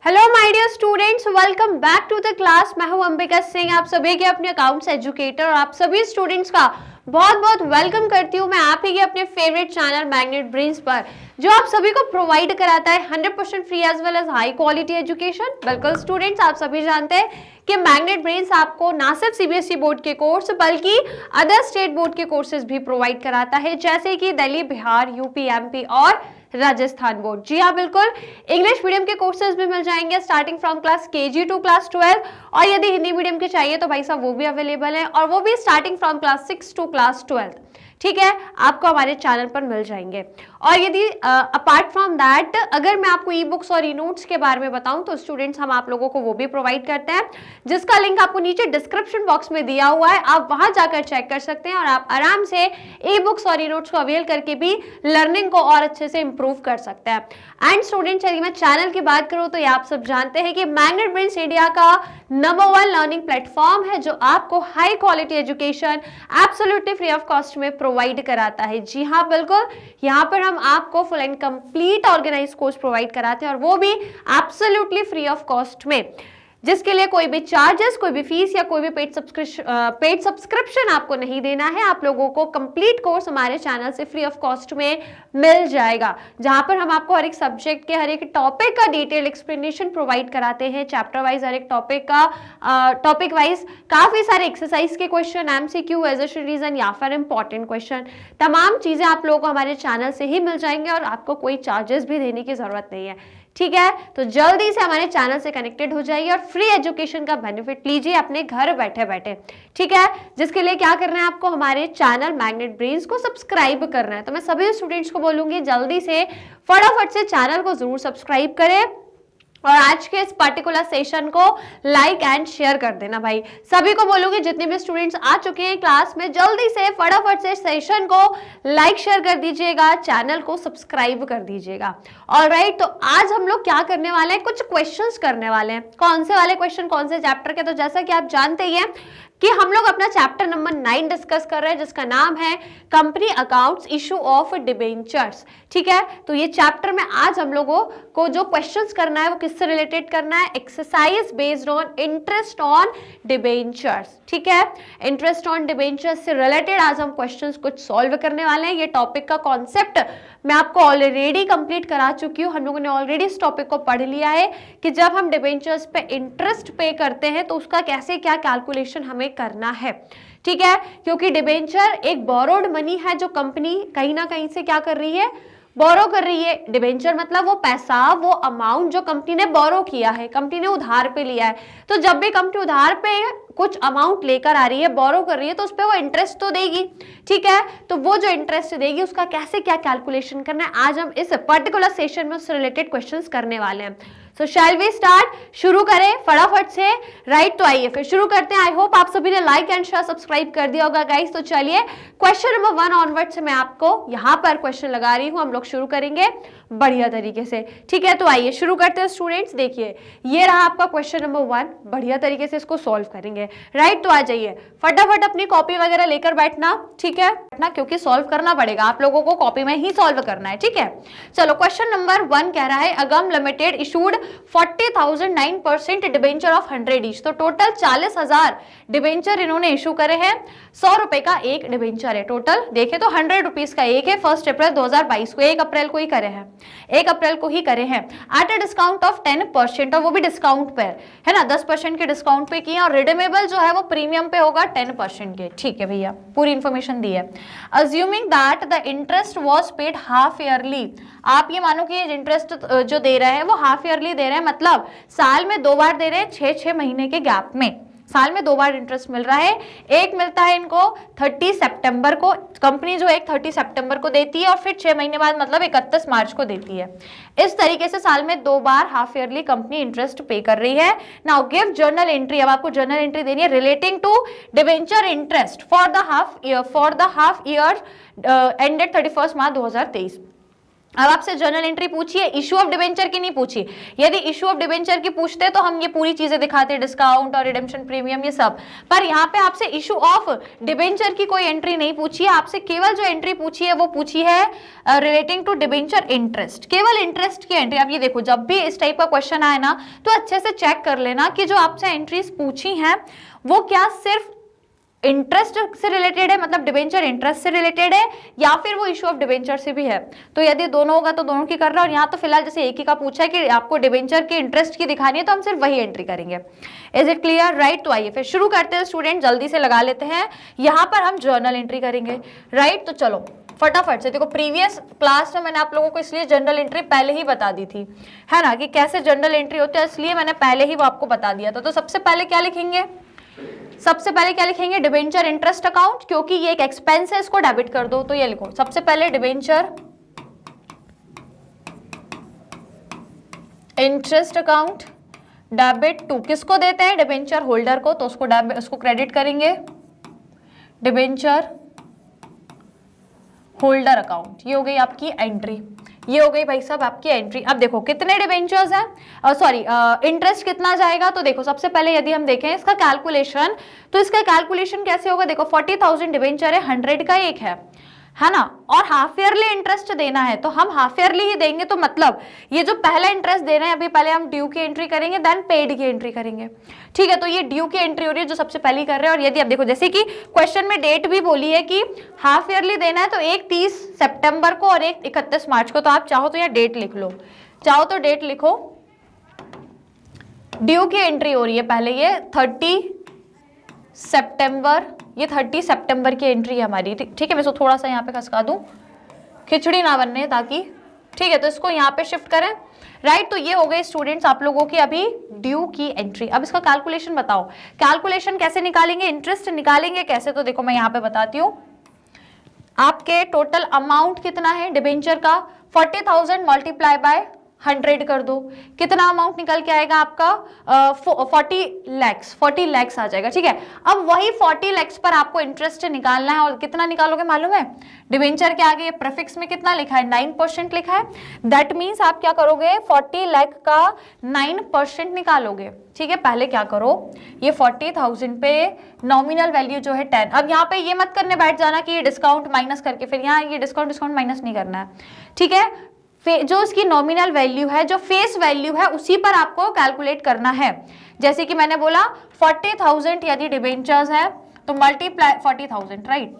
Hello my dear students, welcome back to the class. मैं हूं अंबिका सिंह, आप सभी के अपने अकाउंट्स एजुकेटर और आप सभी स्टूडेंट्स का बहुत बहुत वेलकम करती हूं मैं आप ही के अपने फेवरेट चैनल मैग्नेट ब्रेन्स पर, जो आप सभी को प्रोवाइड कराता है 100% free as well as high quality education. बिल्कुल स्टूडेंट्स, आप सभी जानते हैं कि मैग्नेट ब्रेन्स आपको ना सिर्फ सीबीएसई बोर्ड के कोर्स बल्कि अदर स्टेट बोर्ड के कोर्सेज भी प्रोवाइड कराता है, जैसे कि दिल्ली, बिहार, यूपी, एमपी और राजस्थान बोर्ड। जी हाँ, बिल्कुल इंग्लिश मीडियम के कोर्सेज भी मिल जाएंगे starting from class KG to class 12, और यदि हिंदी मीडियम के चाहिए तो भाई साहब वो भी अवेलेबल है, और वो भी starting from class 6 to class 12। ठीक है, आपको हमारे चैनल पर मिल जाएंगे। और यदि अपार्ट फ्रॉम दैट अगर मैं आपको ई बुक्स और ई नोट्स के बारे में बताऊं तो स्टूडेंट्स हम आप लोगों को वो भी प्रोवाइड करते हैं, जिसका लिंक आपको नीचे डिस्क्रिप्शन बॉक्स में दिया हुआ है, आप वहां जाकर चेक कर सकते हैं और आप आराम से ई बुक्स और ई नोट्स को अवेल करके भी लर्निंग को और अच्छे से इंप्रूव कर सकते हैं। एंड स्टूडेंट्स, यदि मैं चैनल की बात करूं तो ये आप सब जानते हैं कि मैग्नेट ब्रेन्स इंडिया का नंबर 1 लर्निंग प्लेटफॉर्म है, जो आपको high quality education absolutely free of cost में प्रोवाइड कराता है। जी हाँ, बिल्कुल यहाँ पर हम आपको full and complete organise course provide कराते हैं, और वो भी एब्सोल्युटली फ्री ऑफ कॉस्ट में, जिसके लिए कोई भी चार्जेस, कोई भी फीस या कोई भी पेड सब्सक्रिप्शन आपको नहीं देना है। आप लोगों को कंप्लीट कोर्स हमारे चैनल से फ्री ऑफ कॉस्ट में मिल जाएगा, जहां पर हम आपको हर एक सब्जेक्ट के हर एक टॉपिक का डिटेल एक्सप्लेनेशन प्रोवाइड कराते हैं, चैप्टर वाइज हर एक टॉपिक वाइज काफी सारे एक्सरसाइज के क्वेश्चन, एमसीक्यू, एज रीजन या फिर इंपॉर्टेंट क्वेश्चन, तमाम चीजें आप लोगों को हमारे चैनल से ही मिल जाएंगे और आपको कोई चार्जेस भी देने की जरूरत नहीं है। ठीक है, तो जल्दी से हमारे चैनल से कनेक्टेड हो जाइए और फ्री एजुकेशन का बेनिफिट लीजिए अपने घर बैठे बैठे। ठीक है, जिसके लिए क्या करना है, आपको हमारे चैनल मैग्नेट ब्रेन्स को सब्सक्राइब करना है। तो मैं सभी स्टूडेंट्स को बोलूंगी जल्दी से फटाफट से चैनल को जरूर सब्सक्राइब करें और आज के इस पर्टिकुलर सेशन को लाइक एंड शेयर कर देना। भाई सभी को बोलूंगी, जितने भी स्टूडेंट्स आ चुके हैं क्लास में, जल्दी से फटाफट से सेशन को लाइक शेयर कर दीजिएगा, चैनल को सब्सक्राइब कर दीजिएगा। ऑलराइट, तो आज हम लोग क्या करने वाले हैं, कुछ क्वेश्चंस करने वाले हैं। कौन से वाले क्वेश्चन, कौन से चैप्टर के, तो जैसा कि आप जानते ही हैं कि हम लोग अपना चैप्टर नंबर 9 डिस्कस कर रहे हैं, जिसका नाम है company accounts, issue of debentures. ठीक है, तो ये चैप्टर में आज हम लोगों को जो क्वेश्चंस करना है वो किससे रिलेटेड करना है, exercise based on interest on debentures. ठीक है, इंटरेस्ट ऑन डिबेंचर्स से रिलेटेड आज हम क्वेश्चंस कुछ सॉल्व करने वाले हैं। ये टॉपिक का कॉन्सेप्ट मैं आपको ऑलरेडी कंप्लीट करा चुकी हूँ, हम लोगों ने ऑलरेडी इस टॉपिक को पढ़ लिया है कि जब हम डिबेंचर्स पे इंटरेस्ट पे करते हैं तो उसका कैसे क्या कैलकुलेशन हमें करना है। ठीक है, क्योंकि डिबेंचर एक बोरोड मनी है जो कंपनी कहीं ना कहीं से क्या कर रही है, बोरो कर रही है। डिबेंचर मतलब वो पैसा, वो अमाउंट जो कंपनी ने बोरो किया है, कंपनी ने उधार पे लिया है। तो जब भी कंपनी उधार पे कुछ अमाउंट लेकर आ रही है, बोरो कर रही है, तो उस पर वो इंटरेस्ट तो देगी। ठीक है, तो वो जो इंटरेस्ट देगी उसका कैसे क्या कैलकुलेशन करना है, आज हम इस पर्टिकुलर सेशन में उससे रिलेटेड क्वेश्चंस करने वाले हैं। सो शैल वी स्टार्ट, शुरू करें फटाफट से। राइट, तो आइए फिर शुरू करते हैं। आई होप आप सभी ने लाइक एंड शेयर सब्सक्राइब कर दिया होगा गाइस। तो चलिए क्वेश्चन नंबर 1 ऑनवर्ड से मैं आपको यहाँ पर क्वेश्चन लगा रही हूँ, हम लोग शुरू करेंगे बढ़िया तरीके से। ठीक है, तो आइए शुरू करते हैं स्टूडेंट्स। देखिए ये रहा आपका क्वेश्चन नंबर 1, बढ़िया तरीके से इसको सॉल्व करेंगे। राइट, तो आ जाइए फटाफट अपनी कॉपी वगैरह लेकर बैठना। ठीक है ना, क्योंकि सॉल्व करना पड़ेगा, आप लोगों को कॉपी में ही सॉल्व करना है। ठीक है, चलो क्वेश्चन नंबर 1 कह रहा है अगम limited issued 40,000 9% debenture of 100 each. तो टोटल 40,000 डिबेंचर इन्होंने इशू करे हैं, 100 रुपए का एक डिबेंचर है। टोटल देखे तो 100 रुपीज का एक है, 1 अप्रैल 2022 को, 1 अप्रैल को ही करे हैं, 1 अप्रैल को ही करे हैं, एट अ डिस्काउंट ऑफ 10%, और वो भी डिस्काउंट पे है ना, 10% के डिस्काउंट पे किए, और रिडीमेबल जो है वो प्रीमियम पे होगा 10% के। ठीक है भैया, पूरी इंफॉर्मेशन दी है। Assuming that the interest was paid half yearly, आप ये मानो कि इंटरेस्ट जो दे रहे हैं वो हाफ ईयरली दे रहे हैं, मतलब साल में 2 बार दे रहे हैं, 6-6 महीने के गैप में साल में 2 बार इंटरेस्ट मिल रहा है। एक मिलता है इनको 30 सितंबर को, कंपनी जो एक 30 सितंबर को देती है, और फिर 6 महीने बाद मतलब 31 मार्च को देती है। इस तरीके से साल में 2 बार हाफ ईयरली कंपनी इंटरेस्ट पे कर रही है। नाउ गिव जर्नल एंट्री, अब आपको जर्नल एंट्री देनी है relating to debenture interest for the half year ended 31 March 2023। अब आपसे जर्नल एंट्री पूछी है, इशू ऑफ डिबेंचर की नहीं पूछी। यदि इशू ऑफ डिबेंचर की पूछते तो हम ये पूरी चीजें दिखाते, डिस्काउंट और रिडेम्पशन प्रीमियम ये सब, पर यहाँ पे आपसे इशू ऑफ डिबेंचर की कोई एंट्री नहीं पूछी है। आपसे केवल जो एंट्री पूछी है वो पूछी है रिलेटिंग टू डिबेंचर इंटरेस्ट, केवल इंटरेस्ट की एंट्री। अब ये देखो, जब भी इस टाइप का क्वेश्चन आए ना तो अच्छे से चेक कर लेना कि जो आपसे एंट्रीज पूछी हैं वो क्या सिर्फ इंटरेस्ट से रिलेटेड है, मतलब डिबेंचर इंटरेस्ट से रिलेटेड है, या फिर वो इशू ऑफ डिबेंचर से भी है। तो यदि दोनों होगा तो दोनों की कर रहा है, और यहाँ तो फिलहाल जैसे एक ही का पूछा है कि आपको डिबेंचर के इंटरेस्ट की दिखानी है तो हम सिर्फ वही एंट्री करेंगे। Is it clear? राइट। तो आइए फिर शुरू करते हैं स्टूडेंट, जल्दी से लगा लेते हैं। यहाँ पर हम जर्नल एंट्री करेंगे, राइट। तो चलो फटाफट से, देखो प्रीवियस क्लास में मैंने आप लोगों को इसलिए जनरल एंट्री पहले ही बता दी थी, है ना, कि कैसे जनरल एंट्री होती है, इसलिए मैंने पहले ही वो आपको बता दिया था। तो सबसे पहले क्या लिखेंगे? सबसे पहले क्या लिखेंगे? डिबेंचर इंटरेस्ट अकाउंट, क्योंकि ये एक एक्सपेंस है, इसको डेबिट कर दो। तो ये लिखो सबसे पहले debenture interest account debit to, किसको देते हैं? डिबेंचर होल्डर को, तो उसको क्रेडिट करेंगे डिबेंचर होल्डर अकाउंट। ये हो गई आपकी एंट्री, ये हो गई भाई साहब आपकी एंट्री। अब देखो कितने डिबेंचर्स हैं, सॉरी इंटरेस्ट कितना जाएगा। तो देखो सबसे पहले यदि हम देखें इसका कैलकुलेशन, तो इसका कैलकुलेशन कैसे होगा? देखो 40,000 डिबेंचर है, 100 का एक है ना, और हाफ ईयरली इंटरेस्ट देना है तो हम हाफ ईयरली ही देंगे। तो मतलब ये जो पहला इंटरेस्ट दे रहे हैं, अभी पहले हम ड्यू की एंट्री करेंगे, देन पेड की एंट्री करेंगे, ठीक है। तो ये ड्यू की एंट्री हो रही है जो सबसे पहले कर रहे हैं। और यदि आप देखो जैसे कि क्वेश्चन में डेट भी बोली है कि हाफ ईयरली देना है, तो एक 30 सितंबर को और एक 31 मार्च को। तो आप चाहो तो यहाँ डेट लिख लो, चाहो तो डेट लिखो। ड्यू की एंट्री हो रही है पहले, ये 30 सितंबर, ये 30 सितंबर की एंट्री है हमारी, ठीक है। मैं इसको थोड़ा सा यहाँ पे खसका दूं, खिचड़ी ना बनने ताकि, ठीक है। तो इसको यहाँ पे शिफ्ट करें, राइट। तो ये हो गए स्टूडेंट्स आप लोगों की अभी ड्यू की एंट्री। अब इसका कैलकुलेशन बताओ, कैलकुलेशन कैसे निकालेंगे, इंटरेस्ट निकालेंगे कैसे? तो देखो मैं यहाँ पे बताती हूँ। आपके टोटल अमाउंट कितना है डिबेंचर का? 40,000 मल्टीप्लाई बाय 100 कर दो, कितना अमाउंट निकल के आएगा आपका? 40 lakhs आ जाएगा, ठीक है। अब वही 40 lakhs पर आपको इंटरेस्ट निकालना है, और कितना निकालोगे मालूम है? डिबेंचर के आगे प्रीफिक्स में कितना लिखा है? 9% लिखा है। दैट मीन्स आप क्या करोगे? 40 लाख का 9% निकालोगे, ठीक है। पहले क्या करो, ये 40,000 पे नॉमिनल वैल्यू जो है 10। अब यहाँ पे ये मत करने बैठ जाना कि ये डिस्काउंट माइनस करके, फिर यहाँ ये डिस्काउंट माइनस नहीं करना है, ठीक है। जो इसकी नॉमिनल वैल्यू है, जो फेस वैल्यू है, उसी पर आपको कैलकुलेट करना है। जैसे कि मैंने बोला 40,000 यदि डिबेंचर्स है तो मल्टीप्लाई 40,000, राइट।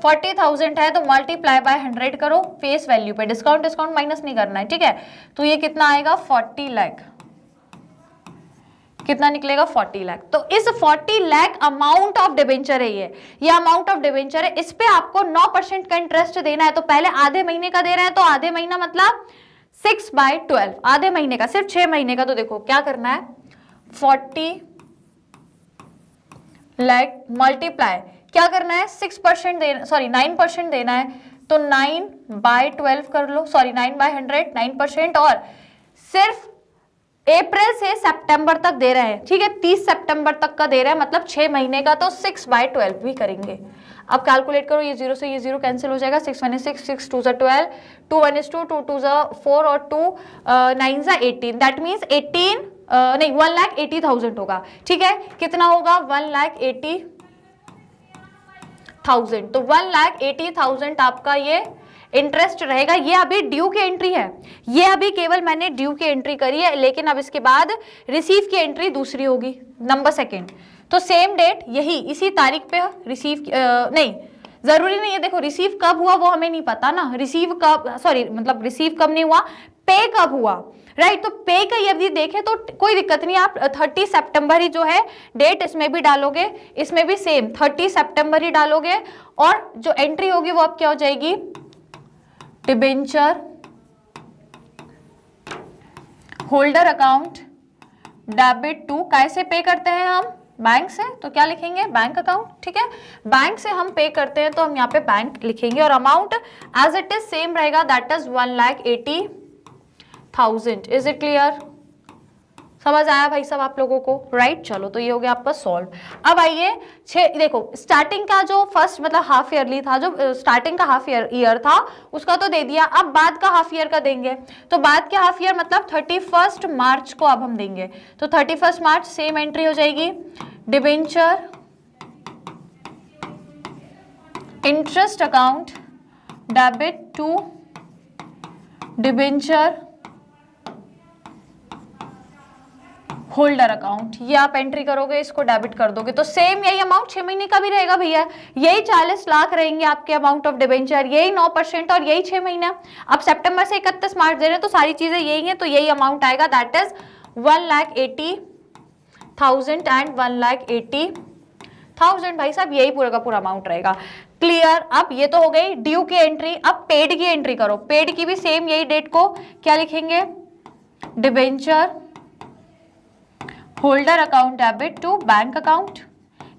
40,000 है तो मल्टीप्लाई बाय 100 करो फेस वैल्यू पे, डिस्काउंट माइनस नहीं करना है, ठीक है। तो ये कितना आएगा? 40 लाख। कितना निकलेगा? 40 लाख। तो इस 40 लाख अमाउंट ऑफ डिबेंचर है, ये अमाउंट ऑफ डिबेंचर है, इस पे आपको 9% का इंटरेस्ट देना है। तो पहले आधे महीने का दे रहे हैं, तो आधे महीना मतलब 6/12, आधे महीने का, सिर्फ 6 महीने का। तो देखो क्या करना है, 40 लाख मल्टीप्लाई क्या करना है? 6% देना, सॉरी 9% देना है, तो 9/12 कर लो, सॉरी 9/100, 9%। और सिर्फ अप्रैल से सितंबर तक दे रहे हैं, ठीक है, 30 सितंबर तक का दे रहे हैं, मतलब 6 महीने का, तो 6/12 भी करेंगे। अब कैलकुलेट करो, ये 0 से ये 0 कैंसिल हो जाएगा, 6 1 6, 6 2 12, 2 1 2, 2 2 4 और 2 9 18। दैट मीन्स 1,80,000 होगा, ठीक है। कितना होगा? 1,80,000। तो 1,80,000 आपका ये इंटरेस्ट रहेगा। ये अभी ड्यू की एंट्री है, ये अभी केवल मैंने ड्यू की एंट्री करी है, लेकिन अब इसके बाद रिसीव की एंट्री दूसरी होगी, नंबर 2। तो सेम डेट, यही इसी तारीख पे रिसीव नहीं, जरूरी नहीं है। देखो रिसीव कब हुआ वो हमें नहीं पता ना, रिसीव कब, सॉरी मतलब रिसीव कब नहीं हुआ, पे कब हुआ, राइट। तो पे का यदि देखें तो कोई दिक्कत नहीं, आप 30 सितंबर ही जो है डेट इसमें भी डालोगे, इसमें भी सेम 30 सितंबर ही डालोगे, और जो एंट्री होगी वो अब क्या हो जाएगी? Debenture holder account debit to, कैसे पे करते हैं हम? बैंक से। तो क्या लिखेंगे? बैंक अकाउंट, ठीक है। बैंक से हम पे करते हैं तो हम यहाँ पे बैंक लिखेंगे, और amount as it is same रहेगा, that is 1,80,000। Is it clear? समझ आया भाई सब आप लोगों को, राइट। चलो तो ये हो गया आपका सॉल्व। अब आइए देखो स्टार्टिंग का जो फर्स्ट मतलब हाफ ईयरली था, जो स्टार्टिंग का हाफ ईयर था उसका तो दे दिया। अब बाद का हाफ ईयर का देंगे, तो बाद के हाफ ईयर मतलब 31 मार्च को अब हम देंगे। तो 31 मार्च सेम एंट्री हो जाएगी, debenture interest account debit to debenture holder account, ये आप एंट्री करोगे, इसको डेबिट कर दोगे, तो सेम यही अमाउंट 6 महीने का भी रहेगा भैया, यही 40 लाख रहेंगे आपके अमाउंट ऑफ डिबेंचर, यही 9% और यही 6 महीना। अब सितंबर से 31 मार्च दे रहे हैं तो सारी चीजें यही हैं, तो यही अमाउंट आएगा, दैट इज 1,80,000 एंड 1,80,000 भाई साहब, यही पूरा का पूरा अमाउंट रहेगा। क्लियर। अब ये तो हो गई ड्यू की एंट्री, अब पेड की एंट्री करो। पेड की भी सेम यही डेट को क्या लिखेंगे, debenture holder account debit to bank account,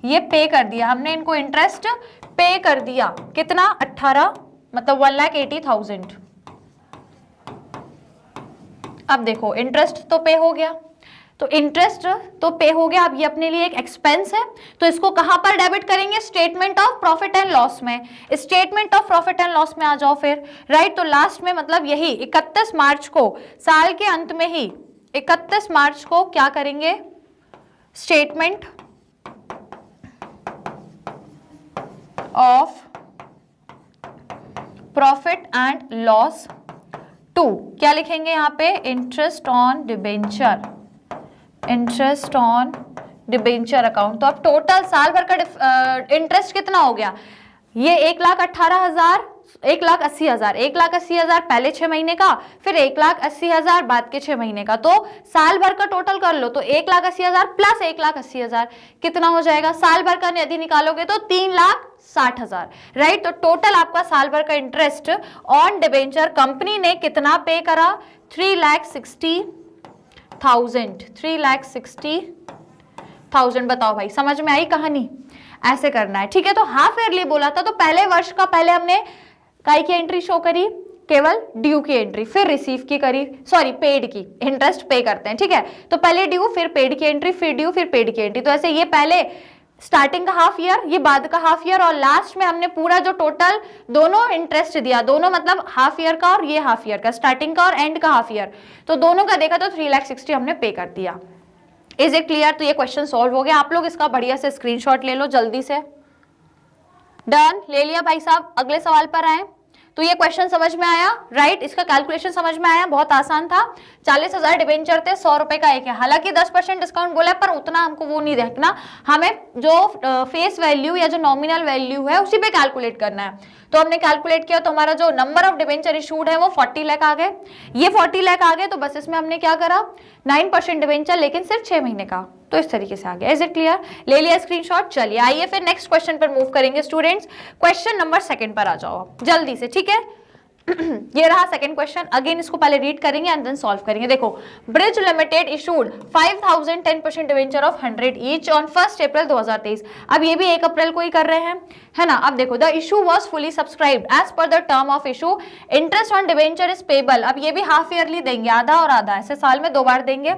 ये पे कर दिया हमने इनको, इंटरेस्ट पे कर दिया, कितना 18 मतलब 1,80,000। अब देखो इंटरेस्ट तो पे हो गया, तो इंटरेस्ट तो पे हो गया, अब ये अपने लिए एक एक्सपेंस है, तो इसको कहां पर डेबिट करेंगे, statement of profit and loss में। Statement of profit and loss में आ जाओ फिर, राइट। तो लास्ट में मतलब यही 31 मार्च को, साल के अंत में ही 31 मार्च को क्या करेंगे, statement of profit and loss to, क्या लिखेंगे यहाँ पे, interest on debenture, interest on debenture account. तो अब टोटल साल भर का इंटरेस्ट कितना हो गया, ये 1,18,000, 1,80,000, 1,80,000 पहले 6 महीने का, फिर 1,80,000 बाद के 6 महीने का, तो साल भर का टोटल कर लो, तो 1,80,000 प्लस 1,80,000 कितना हो जाएगा, साल भर का यदि निकालोगे तो 3,60,000, राइट। तो टोटल आपका साल भर का इंटरेस्ट ऑन डिबेंचर कंपनी ने कितना पे करा, 3,60,000, 3,60,000। बताओ भाई समझ में आई कहानी, ऐसे करना है, ठीक है। तो हाफ ईयरली बोला था, तो पहले वर्ष का पहले हमने काय की एंट्री शो करी, केवल ड्यू की एंट्री, फिर रिसीव की करी, सॉरी पेड की, इंटरेस्ट पे करते हैं, ठीक है। तो पहले ड्यू, फिर पेड की एंट्री, फिर ड्यू, फिर पेड की एंट्री। तो ऐसे ये पहले स्टार्टिंग का हाफ ईयर, ये बाद का हाफ ईयर, और लास्ट में हमने पूरा जो टोटल दोनों इंटरेस्ट दिया, दोनों मतलब हाफ ईयर का और ये हाफ ईयर का, स्टार्टिंग का और एंड का हाफ ईयर, तो दोनों का देखा तो 3,60,000 हमने पे कर दिया। Is it clear. तो ये क्वेश्चन सॉल्व हो गया, आप लोग इसका बढ़िया से स्क्रीनशॉट ले लो जल्दी से। डन, ले लिया भाई साहब। अगले सवाल पर आए, तो ये क्वेश्चन समझ में आया, राइट। इसका कैलकुलेशन समझ में आया, बहुत आसान था। 40,000 डिबेंचर थे, 100 रुपए का एक है, हालांकि 10% डिस्काउंट बोला है, पर उतना हमको वो नहीं देखना, हमें जो फेस वैल्यू या जो नॉमिनल वैल्यू है उसी पे कैलकुलेट करना है। तो हमने कैलकुलेट किया, तो हमारा जो नंबर ऑफ डिबेंचर इशूड है वो 40 लाख आ गए, ये 40 लाख आ गए, तो बस इसमें हमने क्या करा, 9% डिबेंचर, लेकिन सिर्फ 6 महीने का, तो इस तरीके से आ गया। इज इट क्लियर, ले लिया स्क्रीनशॉट। चलिए आइए फिर नेक्स्ट क्वेश्चन पर मूव करेंगे स्टूडेंट्स। क्वेश्चन नंबर 2 पर आ जाओ जल्दी से, ठीक है। ये रहा सेकंड क्वेश्चन, अगेन इसको पहले रीड करेंगे एंड देन सॉल्व करेंगे। देखो, bridge limited issued 5,000 10% debenture of 100 each on 1 अप्रैल 2023। अब ये भी 1 अप्रैल को ही कर रहे हैं, है ना। अब देखो, the issue was fully subscribed as per the term of issue, interest on debenture is payable. अब ये भी हाफ ईयरली देंगे, आधा और आधा, ऐसे साल में 2 बार देंगे,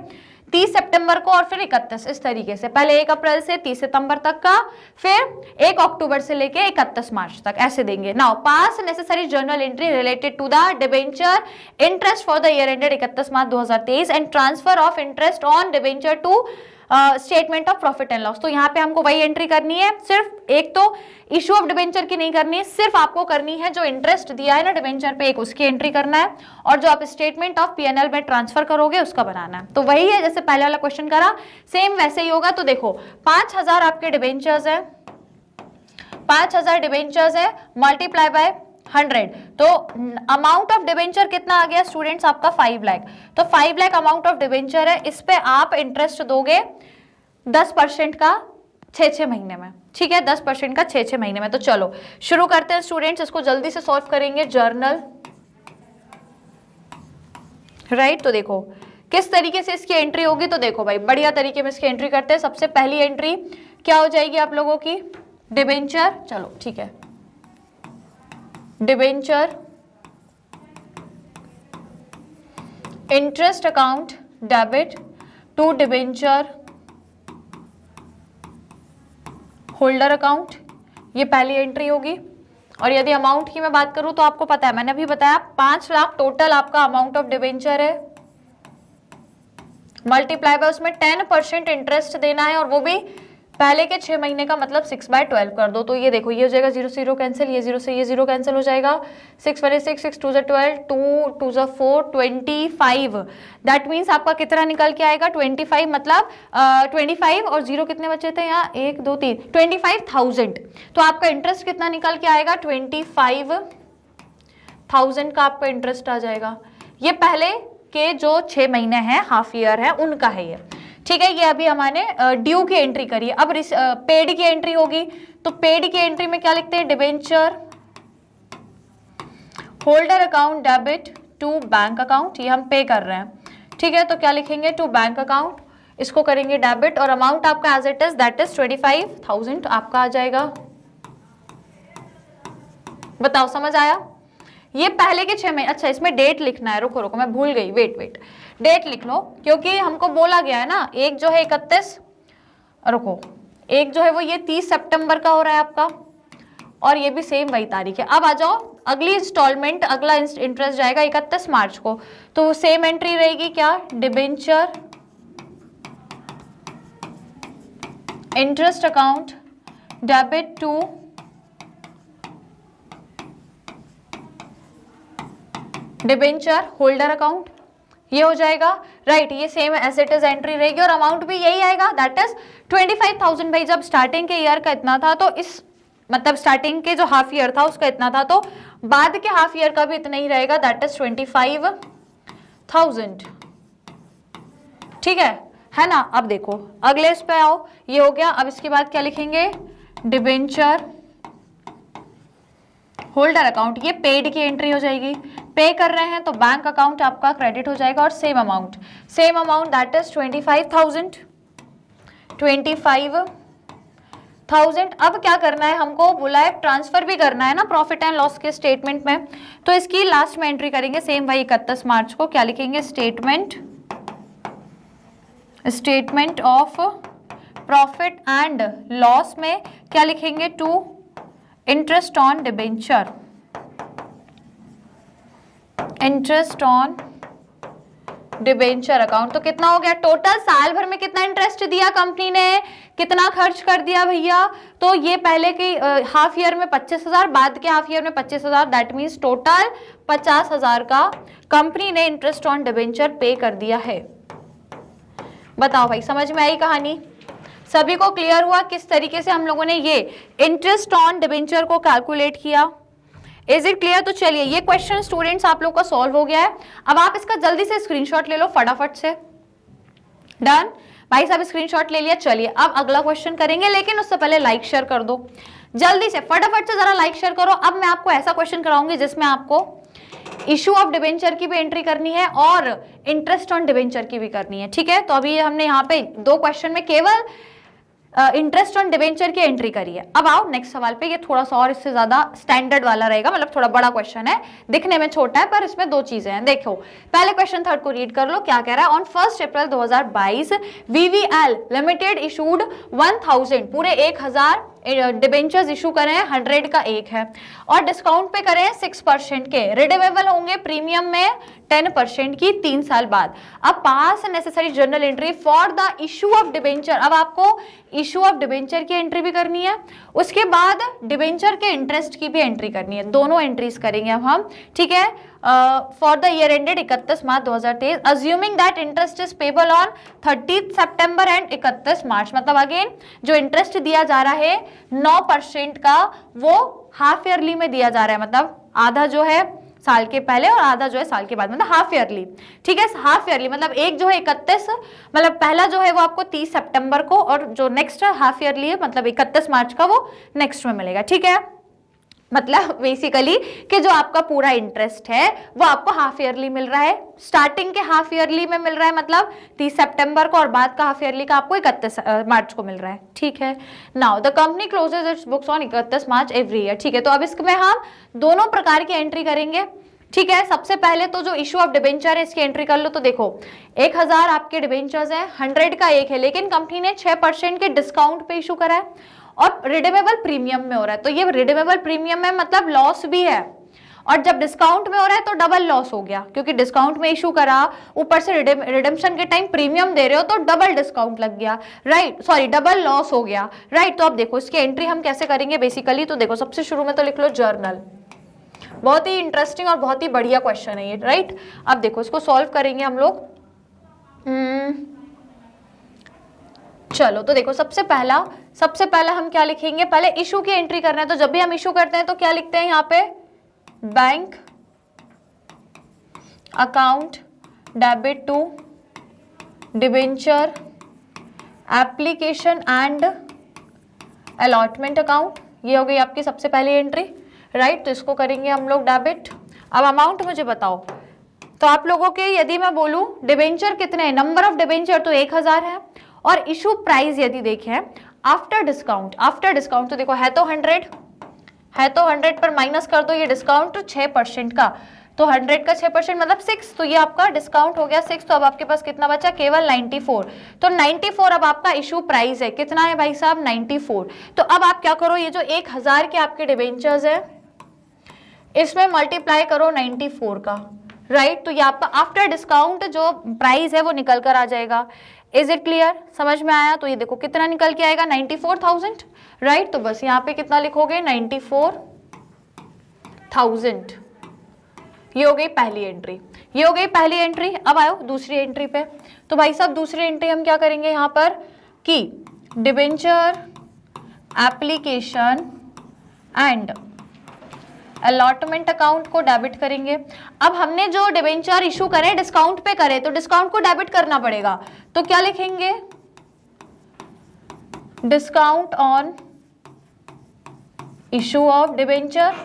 30 सितंबर को और फिर 31, इस तरीके से, पहले 1 अप्रैल से 30 सितंबर तक का, फिर 1 अक्टूबर से लेके 31 मार्च तक, ऐसे देंगे। Now pass necessary journal entry related to the debenture interest for the year ended 31 March 2023 and transfer of interest on debenture to statement of profit and loss. तो यहाँ पे हमको वही एंट्री करनी है, सिर्फ एक तो इशू ऑफ डिबेंचर की नहीं करनी है, सिर्फ आपको करनी है जो इंटरेस्ट दिया है ना डिबेंचर पे, एक उसकी एंट्री करना है, और जो आप स्टेटमेंट ऑफ पीएनएल में ट्रांसफर करोगे उसका बनाना है। तो वही है जैसे पहले वाला क्वेश्चन करा, सेम वैसे ही होगा। तो देखो, 5,000 आपके डिबेंचर्स है, 5,000 डिबेंचर्स है, मल्टीप्लाई बाय 100, तो अमाउंट ऑफ डिबेंचर कितना आ गया स्टूडेंट्स आपका 5 लाख। तो 5 लाख अमाउंट ऑफ डिबेंचर है, इस पे आप इंटरेस्ट दोगे 10% का 6-6 महीने में, ठीक है, 10% का 6-6 महीने में। तो चलो शुरू करते हैं स्टूडेंट्स, इसको जल्दी से सॉल्व करेंगे। Journal, right. तो देखो किस तरीके से इसकी एंट्री होगी, तो देखो भाई बढ़िया तरीके में इसकी एंट्री करते हैं। सबसे पहली एंट्री क्या हो जाएगी आप लोगों की, डिबेंचर, चलो ठीक है, debenture interest account debit to debenture holder account, ये पहली एंट्री होगी। और यदि अमाउंट की मैं बात करूं तो आपको पता है, मैंने अभी बताया 5 लाख टोटल आपका अमाउंट ऑफ डिबेंचर है, मल्टीप्लाई बाय उसमें 10% इंटरेस्ट देना है, और वो भी पहले के 6 महीने का, मतलब 6/12 कर दो। तो ये देखो, ये हो जाएगा 0 0 कैंसिल, ये 0 से ये 0 कैंसिल हो जाएगा, 6 1 6 6 2 12 2 2 4 25। दैट मीन्स आपका कितना निकल के आएगा 25, मतलब 25 और 0 कितने बचे थे यहाँ, 1 2 3, 25,000। तो आपका इंटरेस्ट कितना निकल के आएगा 25,000 का आपका इंटरेस्ट आ जाएगा। ये पहले के जो 6 महीने हैं, हाफ ईयर है, उनका है ये, ठीक है। ये अभी हमारे ड्यू की एंट्री करी है। अब पेड की एंट्री होगी, तो पेड की एंट्री में क्या लिखते हैं, debenture holder account debit to bank account, ये हम पे कर रहे हैं, ठीक है। तो क्या लिखेंगे, टू बैंक अकाउंट, इसको करेंगे डेबिट, और अमाउंट आपका as it is, that is 25,000 आपका आ जाएगा। बताओ समझ आया? ये पहले के 6 महीने। अच्छा, इसमें डेट लिखना है, रुको रुको मैं भूल गई, वेट डेट लिख लो, क्योंकि हमको बोला गया है ना, एक जो है 31, रुको, एक जो है वो ये 30 सितंबर का हो रहा है आपका, और ये भी सेम वही तारीख है। अब आ जाओ, अगली इंस्टॉलमेंट, अगला इंटरेस्ट जाएगा 31 मार्च को, तो वो सेम एंट्री रहेगी क्या, debenture interest account debit to debenture holder account, ये हो जाएगा, राइट। ये same as it is entry रहेगी, और अमाउंट भी यही आएगा, दैट इज 25,000। भाई जब स्टार्टिंग के ईयर का इतना था, तो इस मतलब स्टार्टिंग के जो हाफ ईयर था उसका इतना था, तो बाद के हाफ ईयर का भी इतना ही रहेगा, दैट इज 25,000, ठीक है ना। अब देखो अगले इस पे आओ, ये हो गया। अब इसके बाद क्या लिखेंगे, डिबेंचर होल्डर अकाउंट, ये पेड की एंट्री हो जाएगी, पे कर रहे हैं तो बैंक अकाउंट आपका क्रेडिट हो जाएगा, और सेम अमाउंट दैट इज 25,000। अब क्या करना है, हमको बोला है ट्रांसफर भी करना है ना प्रॉफिट एंड लॉस के स्टेटमेंट में, तो इसकी लास्ट में एंट्री करेंगे सेम भाई 31 मार्च को। क्या लिखेंगे, statement of profit and loss में क्या लिखेंगे, to interest on debenture, interest on debenture account. तो कितना हो गया टोटल, साल भर में कितना इंटरेस्ट दिया कंपनी ने, कितना खर्च कर दिया भैया, तो ये पहले के हाफ ईयर में 25,000, बाद के हाफ ईयर में 25,000, दैट मीन्स टोटल 50,000 का कंपनी ने इंटरेस्ट ऑन डिबेंचर पे कर दिया है। बताओ भाई समझ में आई कहानी, सभी को क्लियर हुआ किस तरीके से हम लोगों ने ये इंटरेस्ट ऑन डिबेंचर को कैलकुलेट किया? Is it clear? तो चलिए ये क्वेश्चन स्टूडेंट्स आप लोग का सॉल्व हो गया है। अब आप इसका जल्दी से स्क्रीनशॉट ले लो फटाफट से। डन भाई साहब, स्क्रीनशॉट ले लिया। चलिए अब अगला क्वेश्चन करेंगे, लेकिन उससे पहले लाइक शेयर कर दो जल्दी से, फटाफट से जरा लाइक शेयर करो। अब मैं आपको ऐसा क्वेश्चन कराऊंगी जिसमें आपको इशू ऑफ डिबेंचर की भी एंट्री करनी है और इंटरेस्ट ऑन डिबेंचर की भी करनी है, ठीक है। तो अभी हमने यहाँ पे 2 क्वेश्चन में केवल इंटरेस्ट ऑन डिबेंचर की एंट्री करी है। अब आओ नेक्स्ट सवाल पे, ये थोड़ा सा और इससे ज्यादा स्टैंडर्ड वाला रहेगा, मतलब थोड़ा बड़ा क्वेश्चन है, दिखने में छोटा है पर इसमें 2 चीजें हैं। देखो पहले क्वेश्चन 3 को रीड कर लो, क्या कह रहा है। On 1 April 2022 VVL limited issued 1000, पूरे 1000 डिबेंचर्स इशू करें, 100 का 1 है, और डिस्काउंट पे करें 6% के, रिडेवेबल होंगे प्रीमियम में 10% की 3 साल बाद। अब पास necessary journal entry for the issue of debenture. अब आपको इशू ऑफ डिबेंचर की एंट्री भी करनी है, उसके बाद डिबेंचर के इंटरेस्ट की भी एंट्री करनी है, दोनों एंट्रीज करेंगे अब हम, ठीक है। For the year ended 31 March 2023, assuming that interest is payable on 30 September and 31 मार्च, मतलब अगेन जो इंटरेस्ट दिया जा रहा है 9% का, वो हाफ ईयरली में दिया जा रहा है, मतलब आधा जो है साल के पहले और आधा जो है साल के बाद, मतलब हाफ ईयरली, ठीक है। हाफ ईयरली मतलब एक जो है 31, मतलब पहला जो है वो आपको 30 सितंबर को, और जो नेक्स्ट हाफ ईयरली है मतलब 31 मार्च का वो नेक्स्ट में मिलेगा, ठीक है। मतलब बेसिकली कि जो आपका पूरा इंटरेस्ट है वो आपको हाफ ईयरली मिल रहा है, स्टार्टिंग के हाफ ईयरली में मिल रहा है, मतलब 30 सितंबर को, और बाद का हाफ ईयरली का आपको 31 मार्च को मिल रहा है, ठीक है। Now the company closes its books on 31 March every year, ठीक है। तो अब इसमें हम दोनों प्रकार की एंट्री करेंगे, ठीक है, सबसे पहले तो जो इशू ऑफ डिबेंचर है इसकी एंट्री कर लो। तो देखो 1000 आपके डिबेंचर्स हैं, 100 का एक है, लेकिन कंपनी ने 6% के डिस्काउंट पे इशू करा है और रिडीमेबल प्रीमियम में हो रहा है। तो ये रिडीमेबल प्रीमियम में मतलब लॉस भी है, और जब डिस्काउंट में हो रहा है तो डबल लॉस हो गया, क्योंकि डिस्काउंट में इशू करा, ऊपर से रिडेम्पशन के टाइम प्रीमियम दे रहे हो तो डबल डिस्काउंट लग गया, राइट, सॉरी डबल लॉस हो गया, राइट। तो अब देखो इसकी एंट्री हम कैसे करेंगे बेसिकली। तो देखो सबसे शुरू में तो लिख लो जर्नल, बहुत ही इंटरेस्टिंग और बहुत ही बढ़िया क्वेश्चन है ये, राइट। अब देखो इसको सॉल्व करेंगे हम लोग। चलो तो देखो सबसे पहला हम क्या लिखेंगे, पहले इशू की एंट्री करना है। तो जब भी हम इशू करते हैं तो क्या लिखते हैं यहाँ पे, bank account debit to debenture application and allotment account, ये हो गई आपकी सबसे पहली एंट्री, राइट। तो इसको करेंगे हम लोग डेबिट। अब अमाउंट मुझे बताओ, तो आप लोगों के यदि मैं बोलूं डिबेंचर कितने हैं, नंबर ऑफ डिबेंचर तो 1000 है, और इशू प्राइस यदि देखें आफ्टर डिस्काउंट तो देखो है तो 100 पर माइनस कर दो ये डिस्काउंट 6% का, तो 100 का 6% मतलब 6, तो ये आपका डिस्काउंट हो गया 6। तो अब आपके पास कितना बचा, केवल 94। तो 94 अब आपका इशू प्राइस है, कितना है भाई साहब, 94। तो अब आप क्या करो, ये जो 1000 के आपके डिबेंचर्स है इसमें मल्टीप्लाई करो 94 का, राइट। तो ये आपका आफ्टर डिस्काउंट जो प्राइस है वो निकल कर आ जाएगा। इज इट क्लियर, समझ में आया। तो ये देखो कितना निकल के आएगा, 94,000, राइट। तो बस यहाँ पे कितना लिखोगे, 94,000। ये हो गई पहली एंट्री। अब आओ दूसरी एंट्री पे। तो भाई साहब दूसरी एंट्री हम क्या करेंगे यहाँ पर कि debenture application and allotment account को डेबिट करेंगे। अब हमने जो डिबेंचर इशू करे डिस्काउंट पे करे, तो डिस्काउंट को डेबिट करना पड़ेगा। तो क्या लिखेंगे, discount on issue of debenture.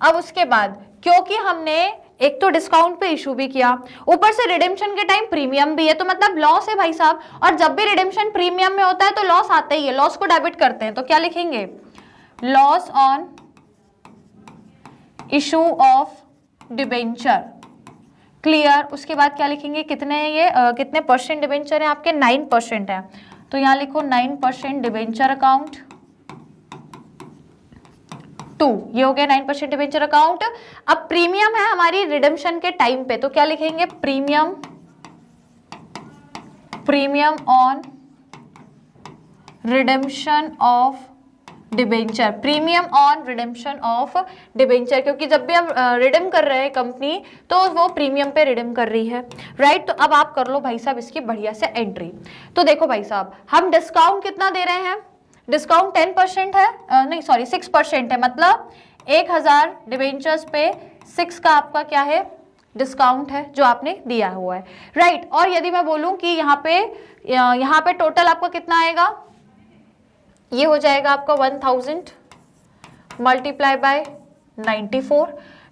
अब उसके बाद क्योंकि हमने एक तो डिस्काउंट पे इशू भी किया, ऊपर से रिडेम्पशन के टाइम प्रीमियम भी है, तो मतलब लॉस है भाई साहब। और जब भी रिडेम्पशन प्रीमियम में होता है तो लॉस आता ही है, लॉस को डेबिट करते हैं। तो क्या लिखेंगे, loss on issue of debenture, clear. उसके बाद क्या लिखेंगे, कितने हैं ये कितने परसेंट डिबेंचर है आपके, 9% है। तो यहाँ लिखो 9% डिबेंचर अकाउंट टू, ये हो गया 9% डिबेंचर अकाउंट। अब प्रीमियम है हमारी रिडेम्पशन के टाइम पे, तो क्या लिखेंगे, premium on redemption of debenture, premium on redemption of debenture, क्योंकि जब भी हम रिडीम कर रहे हैं कंपनी तो वो प्रीमियम पे रिडीम कर रही है, राइट। तो अब आप कर लो भाई साहब इसकी बढ़िया से एंट्री। तो देखो भाई साहब हम डिस्काउंट कितना दे रहे हैं, डिस्काउंट 10% है, नहीं सॉरी 6% है, मतलब 1000 डिबेंचर्स पे 6 का आपका क्या है, डिस्काउंट है जो आपने दिया हुआ है, राइट। और यदि मैं बोलूं कि यहाँ पे टोटल आपका कितना आएगा, ये हो जाएगा आपका 1000 मल्टीप्लाई बाय 94,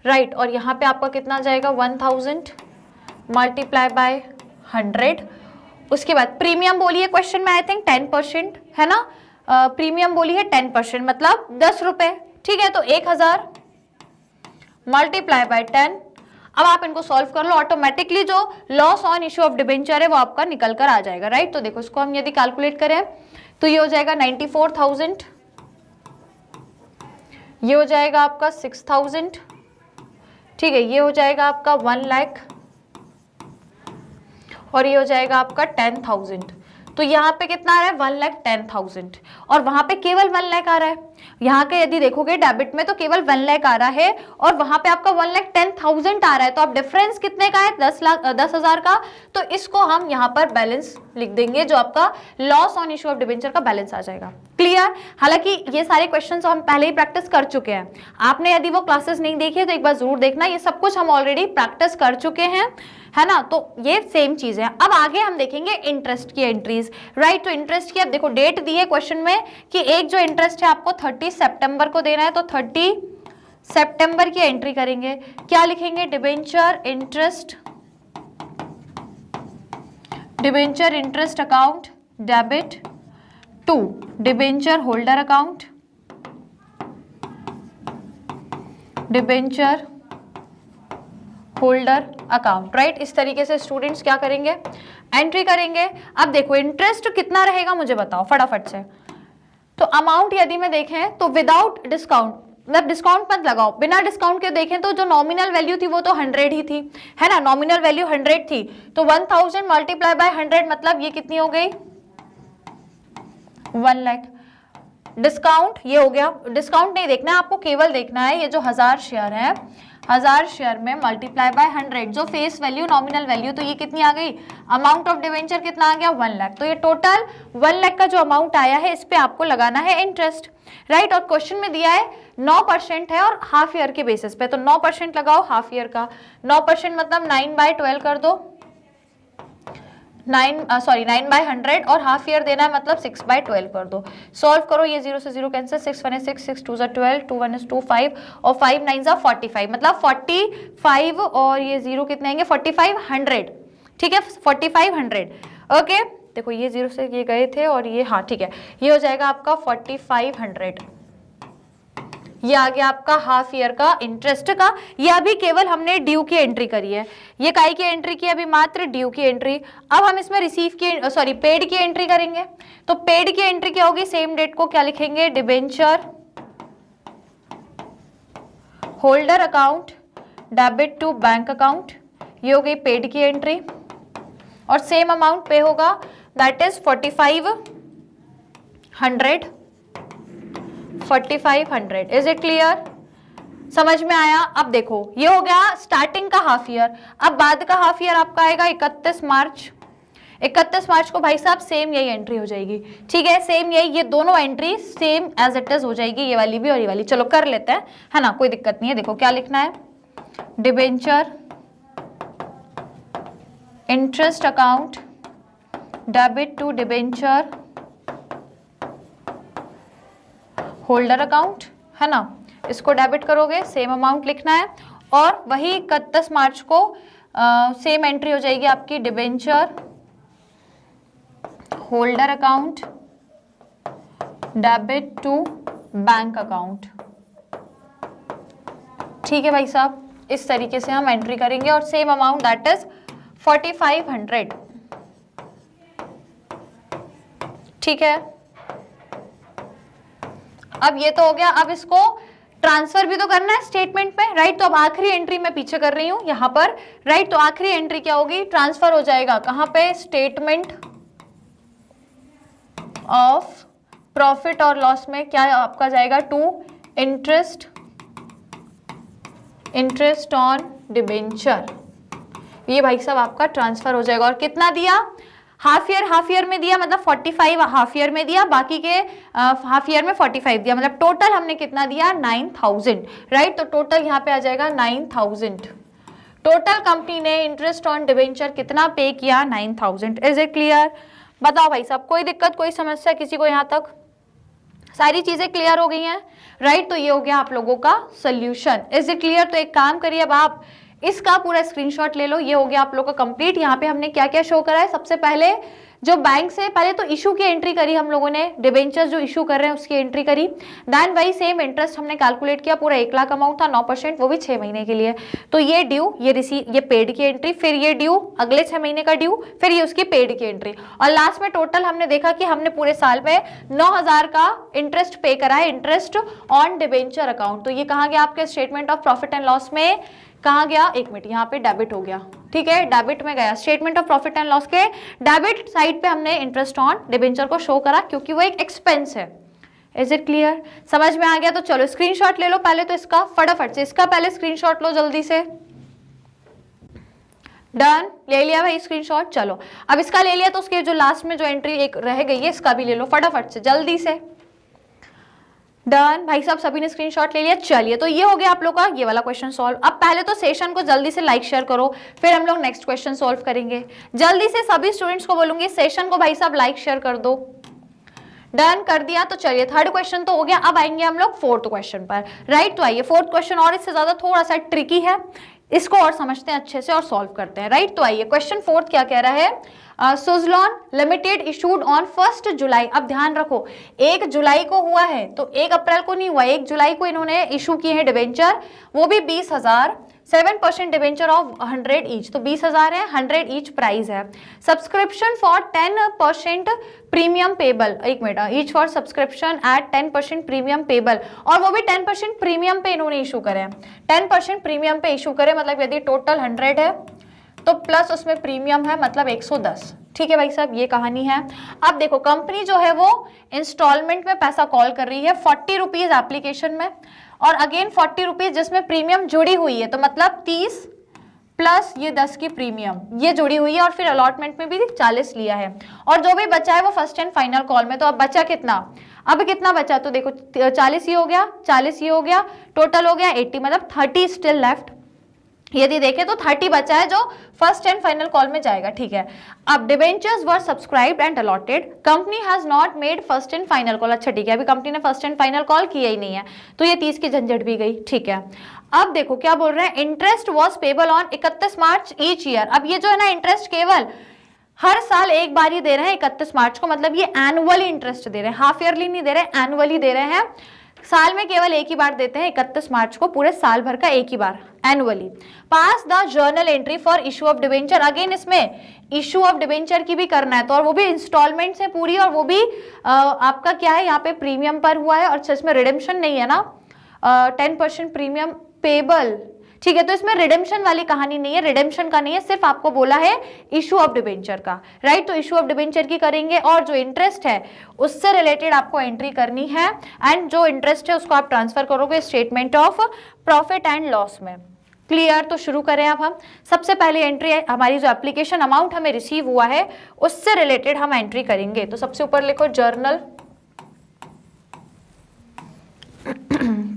राइट। और यहाँ पे आपका कितना जाएगा, 1000 मल्टीप्लाई बाय 100। उसके बाद प्रीमियम बोलिए क्वेश्चन में आई थिंक 10% है ना, प्रीमियम बोली है 10%, मतलब 10 रुपए, ठीक है। तो 1000 मल्टीप्लाई बाय 10। अब आप इनको सॉल्व कर लो, ऑटोमेटिकली जो loss on issue of debenture है वो आपका निकल कर आ जाएगा, राइट। तो देखो इसको हम यदि कैलकुलेट करें तो ये हो जाएगा 94,000, ये हो जाएगा आपका 6,000, ठीक है, ये हो जाएगा आपका 1 लाख, और ये हो जाएगा आपका 10,000। तो यहाँ पे कितना आ रहा है, 1,10,000, और वहां पे केवल 1 लाख आ रहा है। यहाँ के यदि देखोगे डेबिट में तो केवल 1 लाख आ रहा है, और वहां पे आपका 1,10,000 आ रहा है। तो आप डिफरेंस कितने का है, 10,000 का। तो इसको हम यहाँ पर बैलेंस लिख देंगे, जो आपका loss on issue of debenture का बैलेंस आ जाएगा, क्लियर। हालांकि ये सारे क्वेश्चन हम पहले ही प्रैक्टिस कर चुके हैं, आपने यदि वो क्लासेस नहीं देखी है तो एक बार जरूर देखना, ये सब कुछ हम ऑलरेडी प्रैक्टिस कर चुके हैं, है ना। तो ये सेम चीज है। अब आगे हम देखेंगे इंटरेस्ट की एंट्रीज, राइट। तो इंटरेस्ट की अब देखो डेट दी है क्वेश्चन में कि एक जो इंटरेस्ट है आपको 30 सितंबर को देना है, तो 30 सितंबर की एंट्री करेंगे। क्या लिखेंगे, debenture interest account debit to debenture holder account, debenture holder account, right. इस तरीके से स्टूडेंट्स क्या करेंगे, एंट्री करेंगे। अब देखो इंटरेस्ट कितना रहेगा मुझे बताओ फटाफट से। तो अमाउंट यदि मैं देखें तो विदाउट डिस्काउंट, मतलब डिस्काउंट मत लगाओ, बिना डिस्काउंट के देखें तो जो नॉमिनल वैल्यू थी वो तो 100 ही थी, है ना, नॉमिनल वैल्यू 100 थी। तो 1000 मल्टीप्लाई बाय 100 मतलब ये कितनी हो गई, 1 लाख। डिस्काउंट ये हो गया, डिस्काउंट नहीं देखना है आपको, केवल देखना है ये जो 1000 शेयर है, 1000 शेयर में मल्टीप्लाई बाय 100 जो फेस वैल्यू नॉमिनल वैल्यू, तो ये कितनी आ गई, अमाउंट ऑफ डिवेंचर कितना आ गया, 1 लाख। तो ये टोटल 1 लाख का जो अमाउंट आया है इस पे आपको लगाना है इंटरेस्ट, राइट। और क्वेश्चन में दिया है 9% है और हाफ ईयर के बेसिस पे, तो 9% लगाओ हाफ ईयर का। 9% मतलब 9/12 कर दो, 9/100 और हाफ ईयर देना है मतलब 6/12 कर दो। सॉल्व करो, ये 0 से 0 कैंसिल, 6 1 6, 6 2 12, 2 1 2 5 और 5 9 45, मतलब 45 और ये 0 कितने आएंगे, 4500, ठीक है, 4500। ओके देखो ये 0 से ये गए थे और ये, हाँ ठीक है, ये हो जाएगा आपका 4500। ये आ गया आपका हाफ ईयर का इंटरेस्ट का। ये अभी केवल हमने ड्यू की एंट्री करी है, ये काई की एंट्री की, अभी मात्र ड्यू की एंट्री। अब हम इसमें रिसीव की, सॉरी पेड की एंट्री करेंगे। तो पेड की एंट्री क्या होगी, सेम डेट को क्या लिखेंगे, debenture holder account debit to bank account, ये हो गई पेड की एंट्री। और सेम अमाउंट पे होगा, that is 4500। Is it clear, समझ में आया। अब देखो ये हो गया स्टार्टिंग का हाफ ईयर। अब बाद का हाफ ईयर आपका आएगा 31 मार्च। 31 मार्च को भाई साहब सेम यही एंट्री हो जाएगी, ठीक है, सेम यही, ये दोनों entry same as it is हो जाएगी, ये वाली भी और ये वाली। चलो कर लेते हैं, है ना, कोई दिक्कत नहीं है। देखो क्या लिखना है, debenture interest account debit to debenture holder account, है ना, इसको डेबिट करोगे, सेम अमाउंट लिखना है। और वही 31 मार्च को सेम एंट्री हो जाएगी आपकी, debenture holder account debit to bank account, ठीक है भाई साहब। इस तरीके से हम एंट्री करेंगे और सेम अमाउंट दैट इज 4500, ठीक है। अब ये तो हो गया, अब इसको ट्रांसफर भी तो करना है स्टेटमेंट पे, राइट। तो अब आखिरी एंट्री मैं पीछे कर रही हूं यहां पर, राइट। तो आखिरी एंट्री क्या होगी, ट्रांसफर हो जाएगा कहां पे, स्टेटमेंट ऑफ प्रॉफिट और लॉस में क्या आपका जाएगा, टू इंटरेस्ट ऑन डिबेंचर। ये भाई साहब आपका ट्रांसफर हो जाएगा। और कितना दिया, हाफ ईयर में दिया, मतलब 45 हाफ ईयर में दिया, बाकी के हाफ ईयर में 45 दिया, मतलब टोटल हमने कितना दिया, 9000, राइट। तो टोटल यहाँ पे आ जाएगा 9000। टोटल कंपनी ने इंटरेस्ट ऑन डिबेंचर कितना पे किया, 9000। इज इट क्लियर, बताओ भाई साहब, कोई दिक्कत, कोई समस्या किसी को, यहाँ तक सारी चीजें क्लियर हो गई हैं, राइट। तो ये हो गया आप लोगों का सोल्यूशन। इज इट क्लियर, तो एक काम करिए, अब आप इसका पूरा स्क्रीनशॉट ले लो। ये हो गया आप लोग का कंप्लीट। यहाँ पे हमने क्या क्या शो करा है, सबसे पहले जो बैंक से पहले तो इशू की एंट्री करी हम लोगों ने, डिबेंचर जो इशू कर रहे हैं उसकी एंट्री करी। देन वही सेम इंटरेस्ट हमने कैलकुलेट किया, पूरा 1 लाख अमाउंट था, 9%, वो भी 6 महीने के लिए। तो ये ड्यू, ये रिसीव, ये पेड की एंट्री, फिर ये ड्यू अगले 6 महीने का ड्यू, फिर ये उसकी पेड की एंट्री। और लास्ट में टोटल हमने देखा कि हमने पूरे साल में 9000 का इंटरेस्ट पे करा है, इंटरेस्ट ऑन डिबेंचर अकाउंट। तो ये कहाँ गया आपके statement of profit and loss में, कहाँ गया, एक मिनट, यहाँ पे डेबिट हो गया, ठीक है, डेबिट में गया। Statement of profit and loss के डेबिट साइड पे हमने इंटरेस्ट ऑन डिबेंचर को शो करा, क्योंकि वो एक एक्सपेंस है। इज इट क्लियर, समझ में आ गया। तो चलो स्क्रीनशॉट ले लो पहले, तो इसका फटाफट से, इसका पहले स्क्रीनशॉट लो जल्दी से। डन, ले लिया भाई स्क्रीनशॉट। चलो अब इसका ले लिया, तो उसके जो लास्ट में जो एंट्री एक रह गई है, इसका भी ले लो फटाफट से जल्दी से। डन भाई साहब, सभी ने स्क्रीनशॉट ले लिया। चलिए, तो ये हो गया आप लोग का ये वाला क्वेश्चन सॉल्व। अब पहले तो सेशन को जल्दी से लाइक शेयर करो, फिर हम लोग नेक्स्ट क्वेश्चन सॉल्व करेंगे। जल्दी से सभी स्टूडेंट्स को बोलूंगी, सेशन को भाई साहब लाइक शेयर कर दो। डन कर दिया। तो चलिए, थर्ड क्वेश्चन तो हो गया, अब आएंगे हम लोग फोर्थ क्वेश्चन पर, राइट। तो आइए, फोर्थ क्वेश्चन और इससे ज्यादा थोड़ा सा ट्रिकी है, इसको और समझते हैं अच्छे से और सॉल्व करते हैं, राइट। तो आइए, क्वेश्चन फोर्थ क्या कह रहा है, सुजलॉन लिमिटेड इशूड ऑन 1 जुलाई। अब ध्यान रखो, 1 जुलाई को हुआ है, तो 1 अप्रैल को नहीं हुआ, 1 जुलाई को इन्होंने इशू किए हैं डिबेंचर, वो भी 20,000 7% डिबेंचर ऑफ 100 ईच, तो 20,000 है, 100 ईच प्राइस है। सब्सक्रिप्शन फॉर 10% प्रीमियम पेबल, एक minute, each for subscription eight 10% premium payable, और वो भी 10% प्रीमियम पे इन्होंने इशू करे हैं, 10% प्रीमियम पे इशू करे, मतलब यदि टोटल 100 है तो प्लस उसमें प्रीमियम है, मतलब 110। ठीक है भाई साहब, ये कहानी है। अब देखो कंपनी जो है वो इंस्टॉलमेंट में पैसा कॉल कर रही है, 40 रुपीज एप्लीकेशन में और अगेन 40 रुपीज जिसमें प्रीमियम जुड़ी हुई है, तो मतलब 30 प्लस ये 10 की प्रीमियम ये जुड़ी हुई है, और फिर अलॉटमेंट में भी 40 लिया है, और जो भी बचा है वो फर्स्ट एंड फाइनल कॉल में। तो अब बचा कितना, अब कितना बचा, तो देखो 40 ही हो गया, 40 ही हो गया, टोटल हो गया 80, मतलब 30 स्टिल लेफ्ट। यदि देखें तो 30 बचा है जो फर्स्ट एंड फाइनल कॉल में जाएगा। ठीक है, अब debentures were subscribed and allotted, company has not made first and final call. अच्छा ठीक है, अभी कंपनी ने फर्स्ट एंड फाइनल कॉल किया ही नहीं है, तो ये 30 की झंझट भी गई। ठीक है, अब देखो क्या बोल रहे हैं, interest was payable on 31 March each year. अब ये जो है ना इंटरेस्ट केवल हर साल एक बार ही दे रहे हैं 31 मार्च को, मतलब ये एनुअली इंटरेस्ट दे रहे हैं, हाफ ईयरली नहीं दे रहे, एनुअली दे रहे हैं, साल में केवल एक ही बार देते हैं 31 मार्च को, पूरे साल भर का एक ही बार annually. Pass the journal entry for issue of debenture, again इसमें इशू ऑफ डिबेंचर की भी करना है, तो और वो भी इंस्टॉलमेंट से पूरी, और वो भी आपका क्या है यहाँ पे प्रीमियम पर हुआ है, और इसमें रिडेम्पशन नहीं है ना, 10% प्रीमियम पेबल। ठीक है, तो इसमें रिडेम्पशन वाली कहानी नहीं है, रिडेम्पशन का नहीं है, सिर्फ आपको बोला है इशू ऑफ डिबेंचर का, राइट। तो इशू ऑफ डिबेंचर की करेंगे, और जो इंटरेस्ट है उससे रिलेटेड आपको एंट्री करनी है, एंड जो इंटरेस्ट है उसको आप ट्रांसफर करोगे statement of profit and loss में। क्लियर, तो शुरू करें अब हम। सबसे पहले एंट्री है हमारी, जो एप्लीकेशन अमाउंट हमें रिसीव हुआ है उससे रिलेटेड हम एंट्री करेंगे। तो सबसे ऊपर लिखो जर्नल।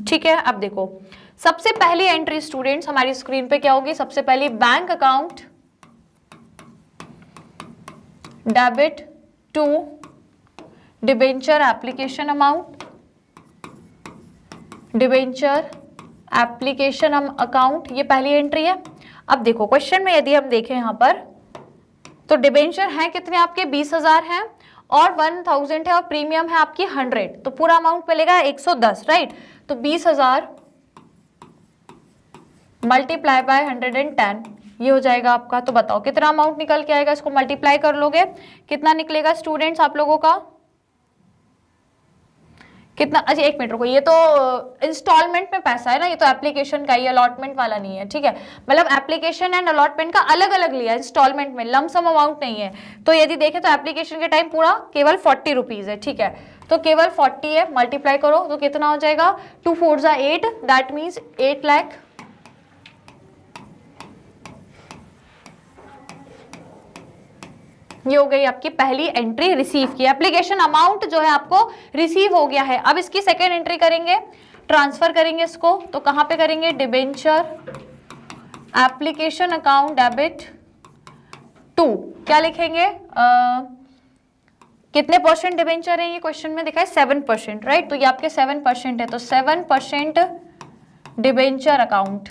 ठीक है, अब देखो सबसे पहली एंट्री स्टूडेंट्स हमारी स्क्रीन पे क्या होगी, सबसे पहली bank account debit to debenture application amount, debenture application account, ये पहली एंट्री है। अब देखो क्वेश्चन में यदि हम देखें यहाँ पर, तो डिबेंचर है कितने आपके 20,000 हैं, और 1000 है, और प्रीमियम है आपकी 100, तो पूरा अमाउंट मिलेगा 110, राइट। तो 20,000 मल्टीप्लाई बाय 110, ये हो जाएगा आपका। तो बताओ कितना अमाउंट निकल के आएगा, इसको मल्टीप्लाई कर लोगे कितना निकलेगा स्टूडेंट्स आप लोगों का, कितना। अच्छा एक मिनट रुको, ये तो इंस्टॉलमेंट में पैसा है ना, ये तो एप्लीकेशन का, ये अलॉटमेंट वाला नहीं है। ठीक है, मतलब एप्लीकेशन एंड अलॉटमेंट का अलग अलग लिया, इंस्टॉलमेंट में लमसम अमाउंट नहीं है। तो यदि देखें तो एप्लीकेशन के टाइम पूरा केवल 40 रुपीज है। ठीक है, तो केवल 40 है, मल्टीप्लाई करो तो कितना हो जाएगा, 2 4 जा 8, दैट मीन्स 8 लाख। ये हो गई आपकी पहली एंट्री रिसीव की, एप्लीकेशन अमाउंट जो है आपको रिसीव हो गया है। अब इसकी सेकेंड एंट्री करेंगे, ट्रांसफर करेंगे इसको, तो कहां पे करेंगे, debenture application account debit to, क्या लिखेंगे, कितने परसेंट डिबेंचर है, ये क्वेश्चन में दिखा है 7%, राइट। तो ये आपके 7% है, तो 7% डिबेंचर अकाउंट।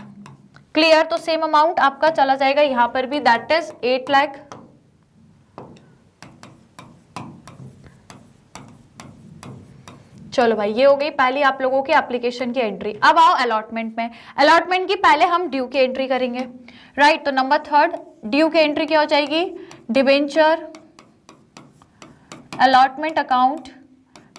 क्लियर, तो सेम अमाउंट आपका चला जाएगा यहां पर भी, दैट इज 8 लाख। चलो भाई, ये हो गई पहली आप लोगों की एप्लीकेशन की एंट्री। अब आओ अलॉटमेंट में, अलॉटमेंट की पहले हम ड्यू की एंट्री करेंगे, राइट। तो नंबर 3 ड्यू की एंट्री क्या हो जाएगी, debenture allotment account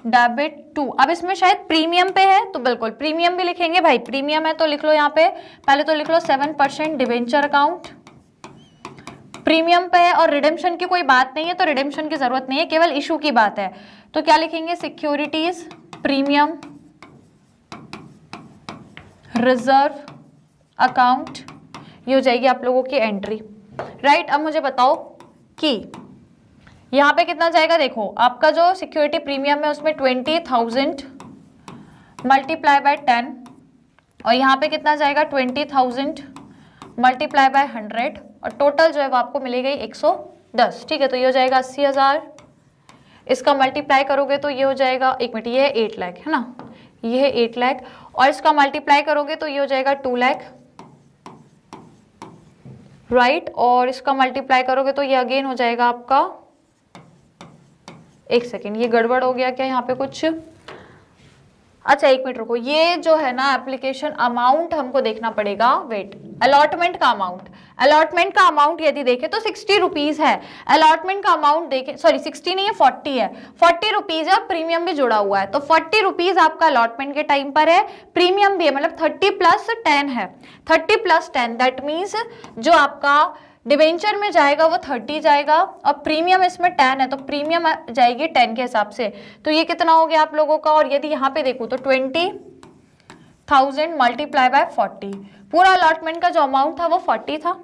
debit to. अब इसमें शायद प्रीमियम पे है, तो बिल्कुल प्रीमियम भी लिखेंगे भाई, प्रीमियम है तो लिख लो यहाँ पे, पहले तो लिख लो 7% डिबेंचर अकाउंट, प्रीमियम पे है, और रिडेम्पशन की कोई बात नहीं है, तो रिडेम्पशन की जरूरत नहीं है, केवल इशू की बात है। तो क्या लिखेंगे, सिक्योरिटीज प्रीमियम रिजर्व अकाउंट, ये हो जाएगी आप लोगों की एंट्री, राइट। अब मुझे बताओ कि यहाँ पे कितना जाएगा, देखो आपका जो सिक्योरिटी प्रीमियम है उसमें 20,000 मल्टीप्लाई बाय 10, और यहाँ पे कितना जाएगा 20,000 मल्टीप्लाई बाय 100, और टोटल जो है वो आपको मिलेगी 110। ठीक है, तो ये हो जाएगा 80,000, इसका मल्टीप्लाई करोगे तो ये हो जाएगा, एक मिनट, ये है 8 लाख है ना, ये है 8 लाख, और इसका मल्टीप्लाई करोगे तो ये हो जाएगा 2 लाख, राइट। और इसका मल्टीप्लाई करोगे तो ये अगेन हो जाएगा आपका, एक सेकेंड, ये गड़बड़ हो गया क्या यहाँ पे कुछ, अच्छा एक मिनट रुको, ये जो है ना एप्लीकेशन अमाउंट हमको देखना पड़ेगा, वेट, अलॉटमेंट का अमाउंट, अलॉटमेंट का अमाउंट यदि देखें तो 60 रुपीज है। अलॉटमेंट का अमाउंट देखें, सॉरी 60 नहीं है 40 है, 40 रुपीज है, प्रीमियम भी जुड़ा हुआ है, तो 40 रुपीज आपका अलॉटमेंट के टाइम पर है, प्रीमियम भी है, मतलब 30 + 10 है, 30 + 10 दैट मीन्स जो आपका डिबेंचर में जाएगा वो 30 जाएगा और प्रीमियम इसमें 10 है, तो प्रीमियम जाएगी 10 के हिसाब से। तो ये कितना हो गया आप लोगों का, और यदि यहाँ पे देखूँ तो 20,000 मल्टीप्लाई बाय 40, पूरा अलॉटमेंट का जो अमाउंट था वो 40 था,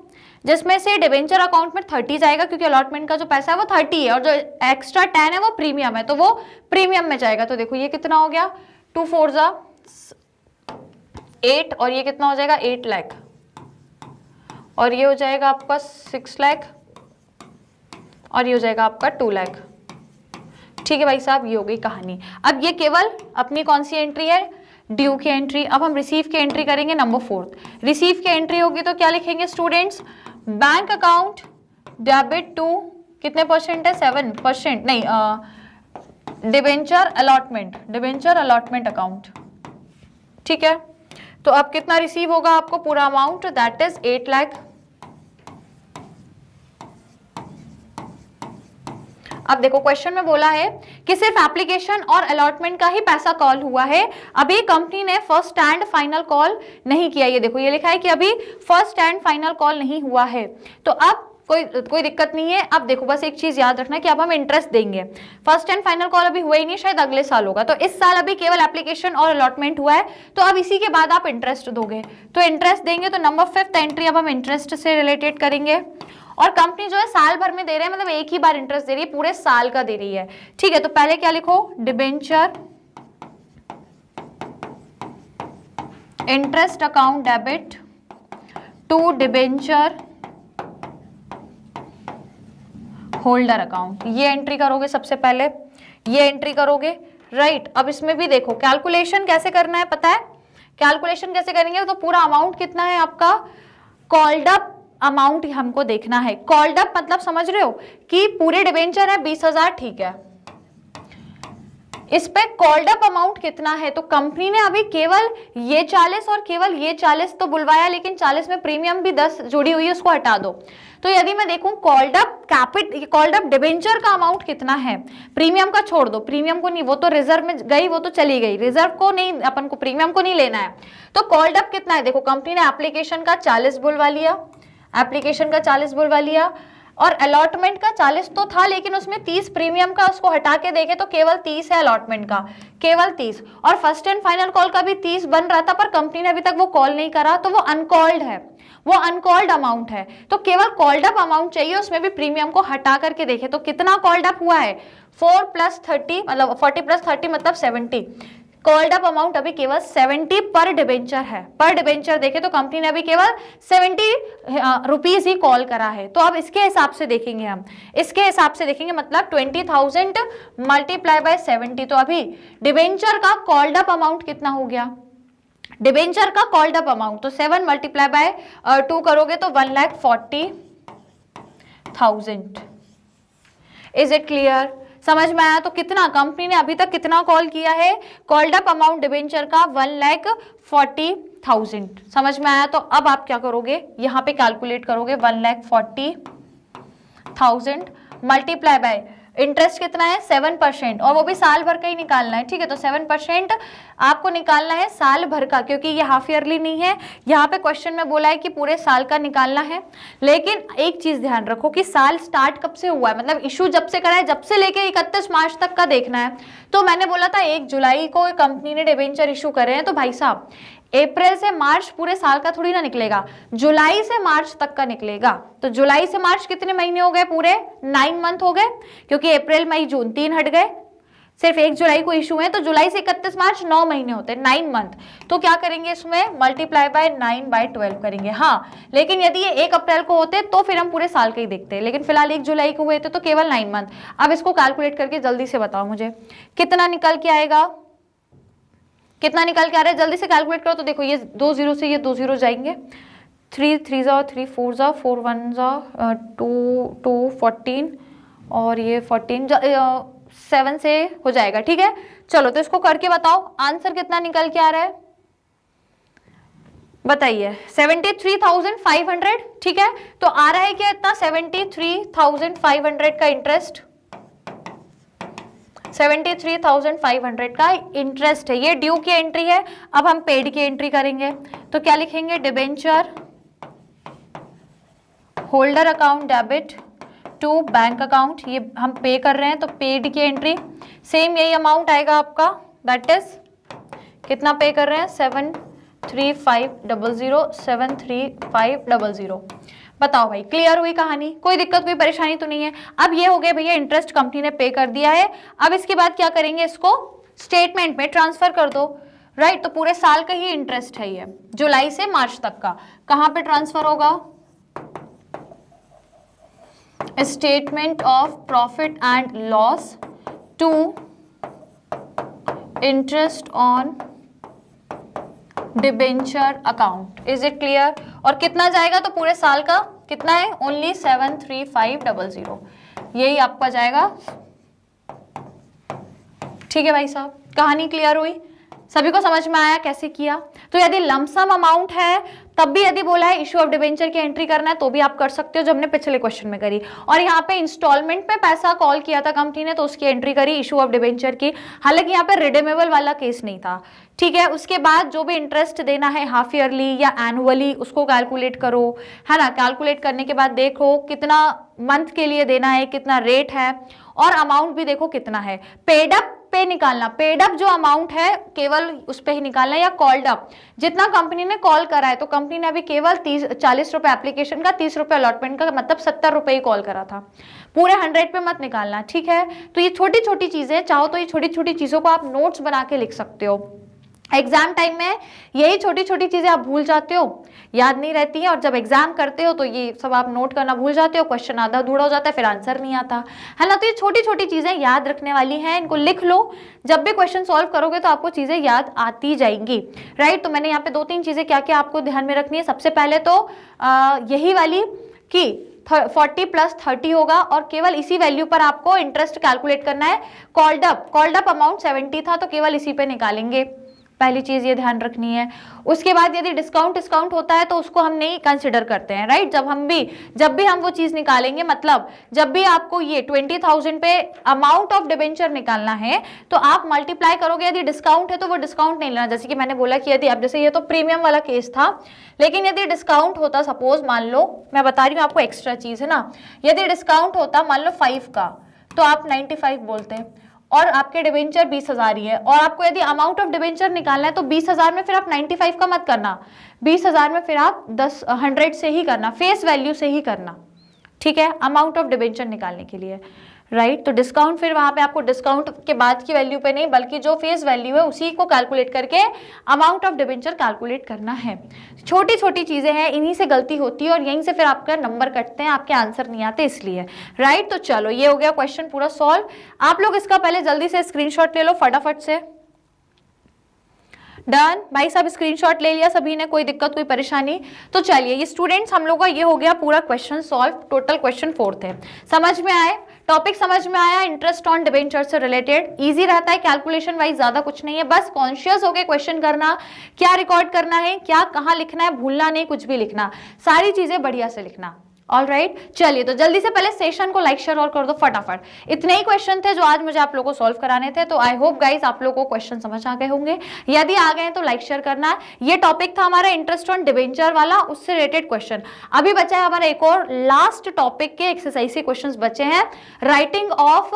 जिसमें से डिबेंचर अकाउंट में 30 जाएगा क्योंकि अलॉटमेंट का जो पैसा है वो 30 है, और जो एक्स्ट्रा 10 है वो प्रीमियम है, तो वो प्रीमियम में जाएगा। तो देखो ये कितना हो गया, 2 4 = 8, और ये कितना हो जाएगा 8 लाख, और ये हो जाएगा आपका 6 लाख, और ये हो जाएगा आपका 2 लाख। ठीक है भाई साहब, ये हो गई कहानी। अब ये केवल अपनी कौन सी एंट्री है, ड्यू की एंट्री। अब हम रिसीव की एंट्री करेंगे नंबर 4। रिसीव की एंट्री होगी तो क्या लिखेंगे students, bank account debit to कितने परसेंट है, 7% नहीं, debenture allotment, debenture allotment account. ठीक है, तो अब कितना रिसीव होगा आपको, पूरा अमाउंट, दैट इज 8 लाख। अब देखो क्वेश्चन में बोला है कि सिर्फ एप्लीकेशन और अलॉटमेंट का ही पैसा कॉल हुआ है, अभी कंपनी ने फर्स्ट एंड फाइनल कॉल नहीं किया। ये देखो ये लिखा है कि अभी फर्स्ट एंड फाइनल कॉल नहीं हुआ है, तो अब कोई दिक्कत नहीं है। अब देखो बस एक चीज याद रखना कि अब हम इंटरेस्ट देंगे, फर्स्ट एंड फाइनल कॉल अभी हुआ ही नहीं, शायद अगले साल होगा, तो इस साल अभी केवल एप्लीकेशन और अलॉटमेंट हुआ है, तो अब इसी के बाद आप इंटरेस्ट दोगे, तो इंटरेस्ट देंगे। तो नंबर 5 एंट्री अब हम इंटरेस्ट से रिलेटेड करेंगे, और कंपनी जो है साल भर में दे रहे हैं, मतलब एक ही बार इंटरेस्ट दे रही है, पूरे साल का दे रही है। ठीक है, तो पहले क्या लिखो, debenture interest account debit to debenture holder account, ये एंट्री करोगे सबसे पहले, ये एंट्री करोगे, राइट। अब इसमें भी देखो कैलकुलेशन कैसे करना है, पता है कैलकुलेशन कैसे करेंगे, तो पूरा अमाउंट कितना है आपका, कॉल्ड अप अमाउंट हमको देखना है। कॉल्ड अप मतलब समझ रहे हो कि पूरे डिबेंचर है 20,000, ठीक है, इस पे कॉल्ड अप अमाउंट कितना है, तो कंपनी ने अभी केवल ये 40 और केवल ये 40 तो बुलवाया, लेकिन 40 में प्रीमियम भी 10 जुड़ी हुई है, उसको हटा दो। तो यदि मैं देखूं कॉल्ड अप डिबेंचर का अमाउंट कितना है, प्रीमियम का छोड़ दो, प्रीमियम को नहीं, वो तो रिजर्व में गई, वो तो चली गई, रिजर्व को नहीं, अपन को प्रीमियम को नहीं लेना है। तो कॉल्ड अप कितना है, देखो कंपनी ने एप्लीकेशन का 40 बुलवा लिया, एप्लीकेशन का 40 बुलवा लिया, और अलॉटमेंट का 40 तो था, लेकिन उसमें 30 प्रीमियम का, उसको हटा के देखे तो केवल 30 है अलॉटमेंट का, केवल 30, और फर्स्ट एंड फाइनल कॉल का भी 30 बन रहा था, पर कंपनी ने अभी तक वो कॉल नहीं करा, तो वो अनकॉल्ड है, वो अनकॉल्ड अमाउंट है। तो केवल कॉल्ड अप अमाउंट चाहिए, उसमें भी प्रीमियम को हटा करके देखे तो कितना कॉल्ड अप हुआ है, 4 + 30 मतलब 40 + 30 मतलब 70। कॉल्ड अप अमाउंट अभी केवल 70 पर डिबेंचर है, पर डिबेंचर देखे तो कंपनी ने अभी केवल 70 रुपीज ही कॉल करा है। तो अब इसके हिसाब से देखेंगे, हम इसके हिसाब से देखेंगे, मतलब 20,000 मल्टीप्लाई बाय 70, तो अभी डिबेंचर का कॉल्ड अप अमाउंट कितना हो गया, डिबेंचर का कॉल्ड अप अमाउंट, तो 7 मल्टीप्लाई बाय 2 करोगे तो 1,40,000। इज इट क्लियर, समझ में आया। तो कितना कंपनी ने अभी तक कितना कॉल किया है, कॉल्ड अप अमाउंट डिबेंचर का 1,40,000, समझ में आया। तो अब आप क्या करोगे, यहाँ पे कैलकुलेट करोगे, 1,40,000 मल्टीप्लाई बाय इंटरेस्ट कितना है 7%, और वो भी साल भर का ही निकालना है, ठीक है। तो 7% आपको निकालना है साल भर का, क्योंकि ये हाफ ईयरली नहीं है, यहाँ पे क्वेश्चन में बोला है कि पूरे साल का निकालना है। लेकिन एक चीज ध्यान रखो कि साल स्टार्ट कब से हुआ है, मतलब इशू जब से करा है, जब से लेके 31 मार्च तक का देखना है। तो मैंने बोला था 1 जुलाई को कंपनी ने डिबेंचर इशू करे हैं, तो भाई साहब अप्रैल से मार्च पूरे साल का थोड़ी ना निकलेगा, जुलाई से मार्च तक का निकलेगा। तो जुलाई से मार्च कितने महीने हो गए, पूरे 9 मंथ हो गए, क्योंकि अप्रैल मई जून 3 हट गए, सिर्फ 1 जुलाई को इशू है, तो जुलाई से 31 मार्च 9 महीने होते हैं, 9 मंथ। तो क्या करेंगे, इसमें मल्टीप्लाई बाय 9/12 करेंगे। हाँ, लेकिन यदि ये 1 अप्रैल को होते तो फिर हम पूरे साल का ही देखते हैं, लेकिन फिलहाल 1 जुलाई को हुए थे तो केवल 9 मंथ। अब इसको कैलकुलेट करके जल्दी से बताओ मुझे कितना निकल के आएगा, कितना निकल के आ रहा है, जल्दी से कैलकुलेट करो। तो देखो ये 2 0 से ये 2 0 जाएंगे, 3 3 3 4 4 1 2 2 14, और ये 14 7 से हो जाएगा, ठीक है। चलो तो इसको करके बताओ आंसर कितना निकल के आ रहा है, बताइए। 73,500, ठीक है। तो आ रहा है क्या इतना, 73,500 का इंटरेस्ट, 73,500 का इंटरेस्ट है। ये ड्यू की एंट्री है। अब हम पेड की एंट्री करेंगे, तो क्या लिखेंगे, debenture holder account debit to bank account, ये हम पे कर रहे हैं तो पेड की एंट्री। सेम यही अमाउंट आएगा आपका, दैट इज कितना पे कर रहे हैं, 73500। बताओ भाई, क्लियर हुई कहानी, कोई दिक्कत कोई परेशानी तो नहीं है। अब ये हो गया भैया, इंटरेस्ट कंपनी ने पे कर दिया है। अब इसके बाद क्या करेंगे, इसको स्टेटमेंट में ट्रांसफर कर दो, राइट। तो पूरे साल का ही इंटरेस्ट है ये, जुलाई से मार्च तक का। कहां पे ट्रांसफर होगा, statement of profit and loss to interest on debenture account. Is it clear. और कितना जाएगा, तो पूरे साल का कितना है, ओनली 73500, यही आपका जाएगा, ठीक है भाई साहब। कहानी क्लियर हुई, सभी को समझ में आया कैसे किया। तो यदि लमसम अमाउंट है तब भी यदि बोला है इशू ऑफ डिबेंचर की एंट्री करना है तो भी आप कर सकते हो, जो हमने पिछले क्वेश्चन में करी। और यहाँ पे इंस्टॉलमेंट पे पैसा कॉल किया था कंपनी ने तो उसकी एंट्री करी इशू ऑफ डिबेंचर की। हालांकि यहाँ पे रिडीमेबल वाला केस नहीं था, ठीक है। उसके बाद जो भी इंटरेस्ट देना है हाफ ईयरली या एनुअली उसको कैलकुलेट करो, है ना। कैलकुलेट करने के बाद देखो कितना मंथ के लिए देना है, कितना रेट है, और अमाउंट भी देखो कितना है। पेड अप पे निकालना, पेड अप जो अमाउंट है केवल उस पे ही निकालना है, या कॉल्ड अप जितना कंपनी ने कॉल करा है। तो कंपनी ने अभी केवल 40 रुपए एप्लीकेशन का, 30 रुपए अलॉटमेंट का, मतलब 70 रुपए ही कॉल करा था, पूरे 100 पे मत निकालना, ठीक है। तो ये छोटी छोटी चीजें, चाहो तो ये छोटी छोटी चीजों को आप नोट्स बना के लिख सकते हो। एग्जाम टाइम में यही छोटी छोटी चीजें आप भूल जाते हो, याद नहीं रहती है, और जब एग्जाम करते हो तो ये सब आप नोट करना भूल जाते हो, क्वेश्चन आधा अधूरा हो जाता है, फिर आंसर नहीं आता, है ना। तो ये छोटी छोटी चीजें याद रखने वाली हैं, इनको लिख लो। जब भी क्वेश्चन सॉल्व करोगे तो आपको चीजें याद आती जाएंगी, राइट। तो मैंने यहाँ पे 2-3 चीजें क्या क्या आपको ध्यान में रखनी है। सबसे पहले तो यही वाली कि 40 + 30 होगा, और केवल इसी वैल्यू पर आपको इंटरेस्ट कैलकुलेट करना है। कॉल्ड अप अमाउंट 70 था तो केवल इसी पे निकालेंगे, पहली चीज ये ध्यान रखनी है। उसके बाद यदि डिस्काउंट होता है तो उसको हम नहीं कंसिडर करते हैं, राइट। जब भी हम वो चीज निकालेंगे, मतलब जब भी आपको ये 20,000 पे अमाउंट ऑफ डिबेंचर निकालना है तो आप मल्टीप्लाई करोगे। यदि डिस्काउंट है तो वो डिस्काउंट नहीं लेना, जैसे कि मैंने बोला कि यदि आप, जैसे ये तो प्रीमियम वाला केस था, लेकिन यदि डिस्काउंट होता, सपोज मान लो, मैं बता रही हूँ आपको एक्स्ट्रा चीज है ना, यदि डिस्काउंट होता मान लो 5 का तो आप 95 बोलते हैं, और आपके डिबेंचर 20,000 ही है, और आपको यदि अमाउंट ऑफ डिबेंचर निकालना है तो 20,000 में फिर आप 95 का मत करना, 20,000 में फिर आप 100 से ही करना, फेस वैल्यू से ही करना, ठीक है, अमाउंट ऑफ डिबेंचर निकालने के लिए, राइट। तो डिस्काउंट फिर वहां पे आपको डिस्काउंट के बाद की वैल्यू पे नहीं, बल्कि जो फेस वैल्यू है उसी को कैलकुलेट करके अमाउंट ऑफ डिबेंचर कैलकुलेट करना है। छोटी छोटी चीजें हैं, इन्हीं से गलती होती है और यहीं से फिर आपका नंबर कटते हैं, आपके आंसर नहीं आते इसलिए, राइट। तो चलो ये हो गया क्वेश्चन पूरा सॉल्व। आप लोग इसका पहले जल्दी से स्क्रीनशॉट ले लो फटाफट से। डन भाई साहब, स्क्रीनशॉट ले लिया सभी ने, कोई दिक्कत कोई परेशानी। तो चलिए ये स्टूडेंट्स हम लोग का ये हो गया पूरा क्वेश्चन सॉल्व, टोटल क्वेश्चन 4 थे। समझ में आए, टॉपिक समझ में आया, इंटरेस्ट ऑन डिबेंचर से रिलेटेड इजी रहता है, कैलकुलेशन वाइज ज्यादा कुछ नहीं है, बस कॉन्शियस होकर क्वेश्चन करना, क्या रिकॉर्ड करना है, क्या कहाँ लिखना है, भूलना नहीं, कुछ भी लिखना, सारी चीजें बढ़िया से लिखना। ऑल राइट, चलिए तो जल्दी से पहले सेशन को लाइक शेयर और कर दो फटाफट। इतने ही क्वेश्चन थे जो आज मुझे आप लोगों को सॉल्व कराने थे, तो आई होप गाइस आप लोगों को क्वेश्चन समझ आ गए होंगे। यदि आ गए तो लाइक शेयर करना। ये टॉपिक था हमारा इंटरेस्ट ऑन डिबेंचर वाला, उससे रिलेटेड क्वेश्चन। अभी बचा है हमारा एक और लास्ट टॉपिक के एक्सरसाइज के क्वेश्चन बचे हैं, राइटिंग ऑफ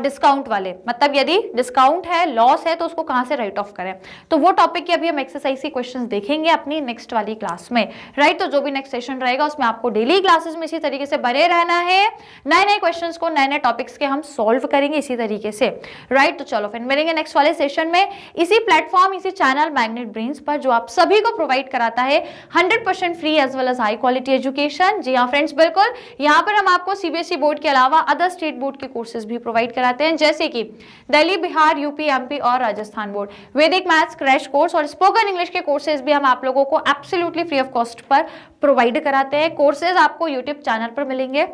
डिस्काउंट वाले, मतलब यदि डिस्काउंट है, लॉस है, तो उसको कहां से राइट ऑफ करें। तो वो टॉपिक के अभी हम एक्सरसाइज के क्वेश्चन देखेंगे अपनी नेक्स्ट वाली क्लास में, राइट। तो जो भी नेक्स्ट सेशन रहेगा उसमें आपको डेली क्लासेस में इसी तरीके से बने रहना है, नए नए क्वेश्चंस को, नए नए टॉपिक्स के हम सॉल्व करेंगे इसी तरीके से, राइट। तो चलो फिर मिलेंगे नेक्स्ट वाले सेशन में, इसी प्लेटफॉर्म, इसी चैनल मैग्नेट ब्रेन्स पर, जो आप सभी को प्रोवाइड कराता है 100% free as well as high quality education. जी हाँ फ्रेंड्स, बिल्कुल, यहाँ पर हम आपको सीबीएसई बोर्ड के अलावा अदर स्टेट बोर्ड के कोर्सेज भी प्रोवाइड कराते हैं, जैसे कि दिल्ली, बिहार, यूपी, एमपी और राजस्थान बोर्ड, वैदिक मैथ्स क्रैश कोर्स और स्पोकन इंग्लिश के कोर्सेज भी हम आप लोगों को absolutely free of cost per provide कराते हैं। कोर्सेज आपको यूट्यूब चैनल पर मिलेंगे,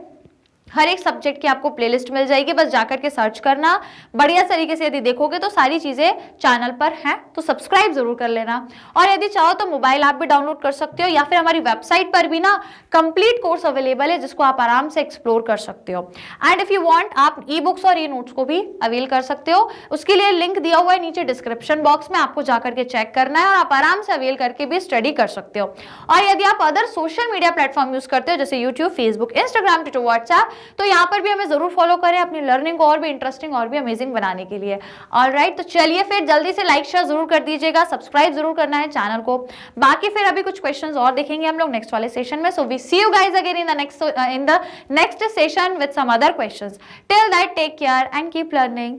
हर एक सब्जेक्ट की आपको प्लेलिस्ट मिल जाएगी, बस जाकर के सर्च करना। बढ़िया तरीके से यदि देखोगे तो सारी चीजें चैनल पर हैं, तो सब्सक्राइब जरूर कर लेना। और यदि चाहो तो मोबाइल ऐप भी डाउनलोड कर सकते हो, या फिर हमारी वेबसाइट पर भी ना कंप्लीट कोर्स अवेलेबल है जिसको आप आराम से एक्सप्लोर कर सकते हो। एंड इफ यू वांट, आप ई बुक्स और ई नोट्स को भी अवेल कर सकते हो। उसके लिए लिंक दिया हुआ है नीचे डिस्क्रिप्शन बॉक्स में, आपको जाकर के चेक करना है और आप आराम से अवेल करके भी स्टडी कर सकते हो। और यदि आप other social media platform use करते हो जैसे YouTube, Facebook, Instagram, Twitter, WhatsApp, तो यहाँ पर भी हमें जरूर फॉलो करें अपनी लर्निंग को और भी इंटरेस्टिंग और भी अमेजिंग बनाने के लिए। ऑलराइट, तो चलिए फिर जल्दी से लाइक शेयर जरूर कर दीजिएगा, सब्सक्राइब जरूर करना है चैनल को। बाकी फिर अभी कुछ क्वेश्चंस और देखेंगे हम लोग नेक्स्ट वाले सेशन में। So we see you guys again in the next session with some other questions. Till that take care and keep learning.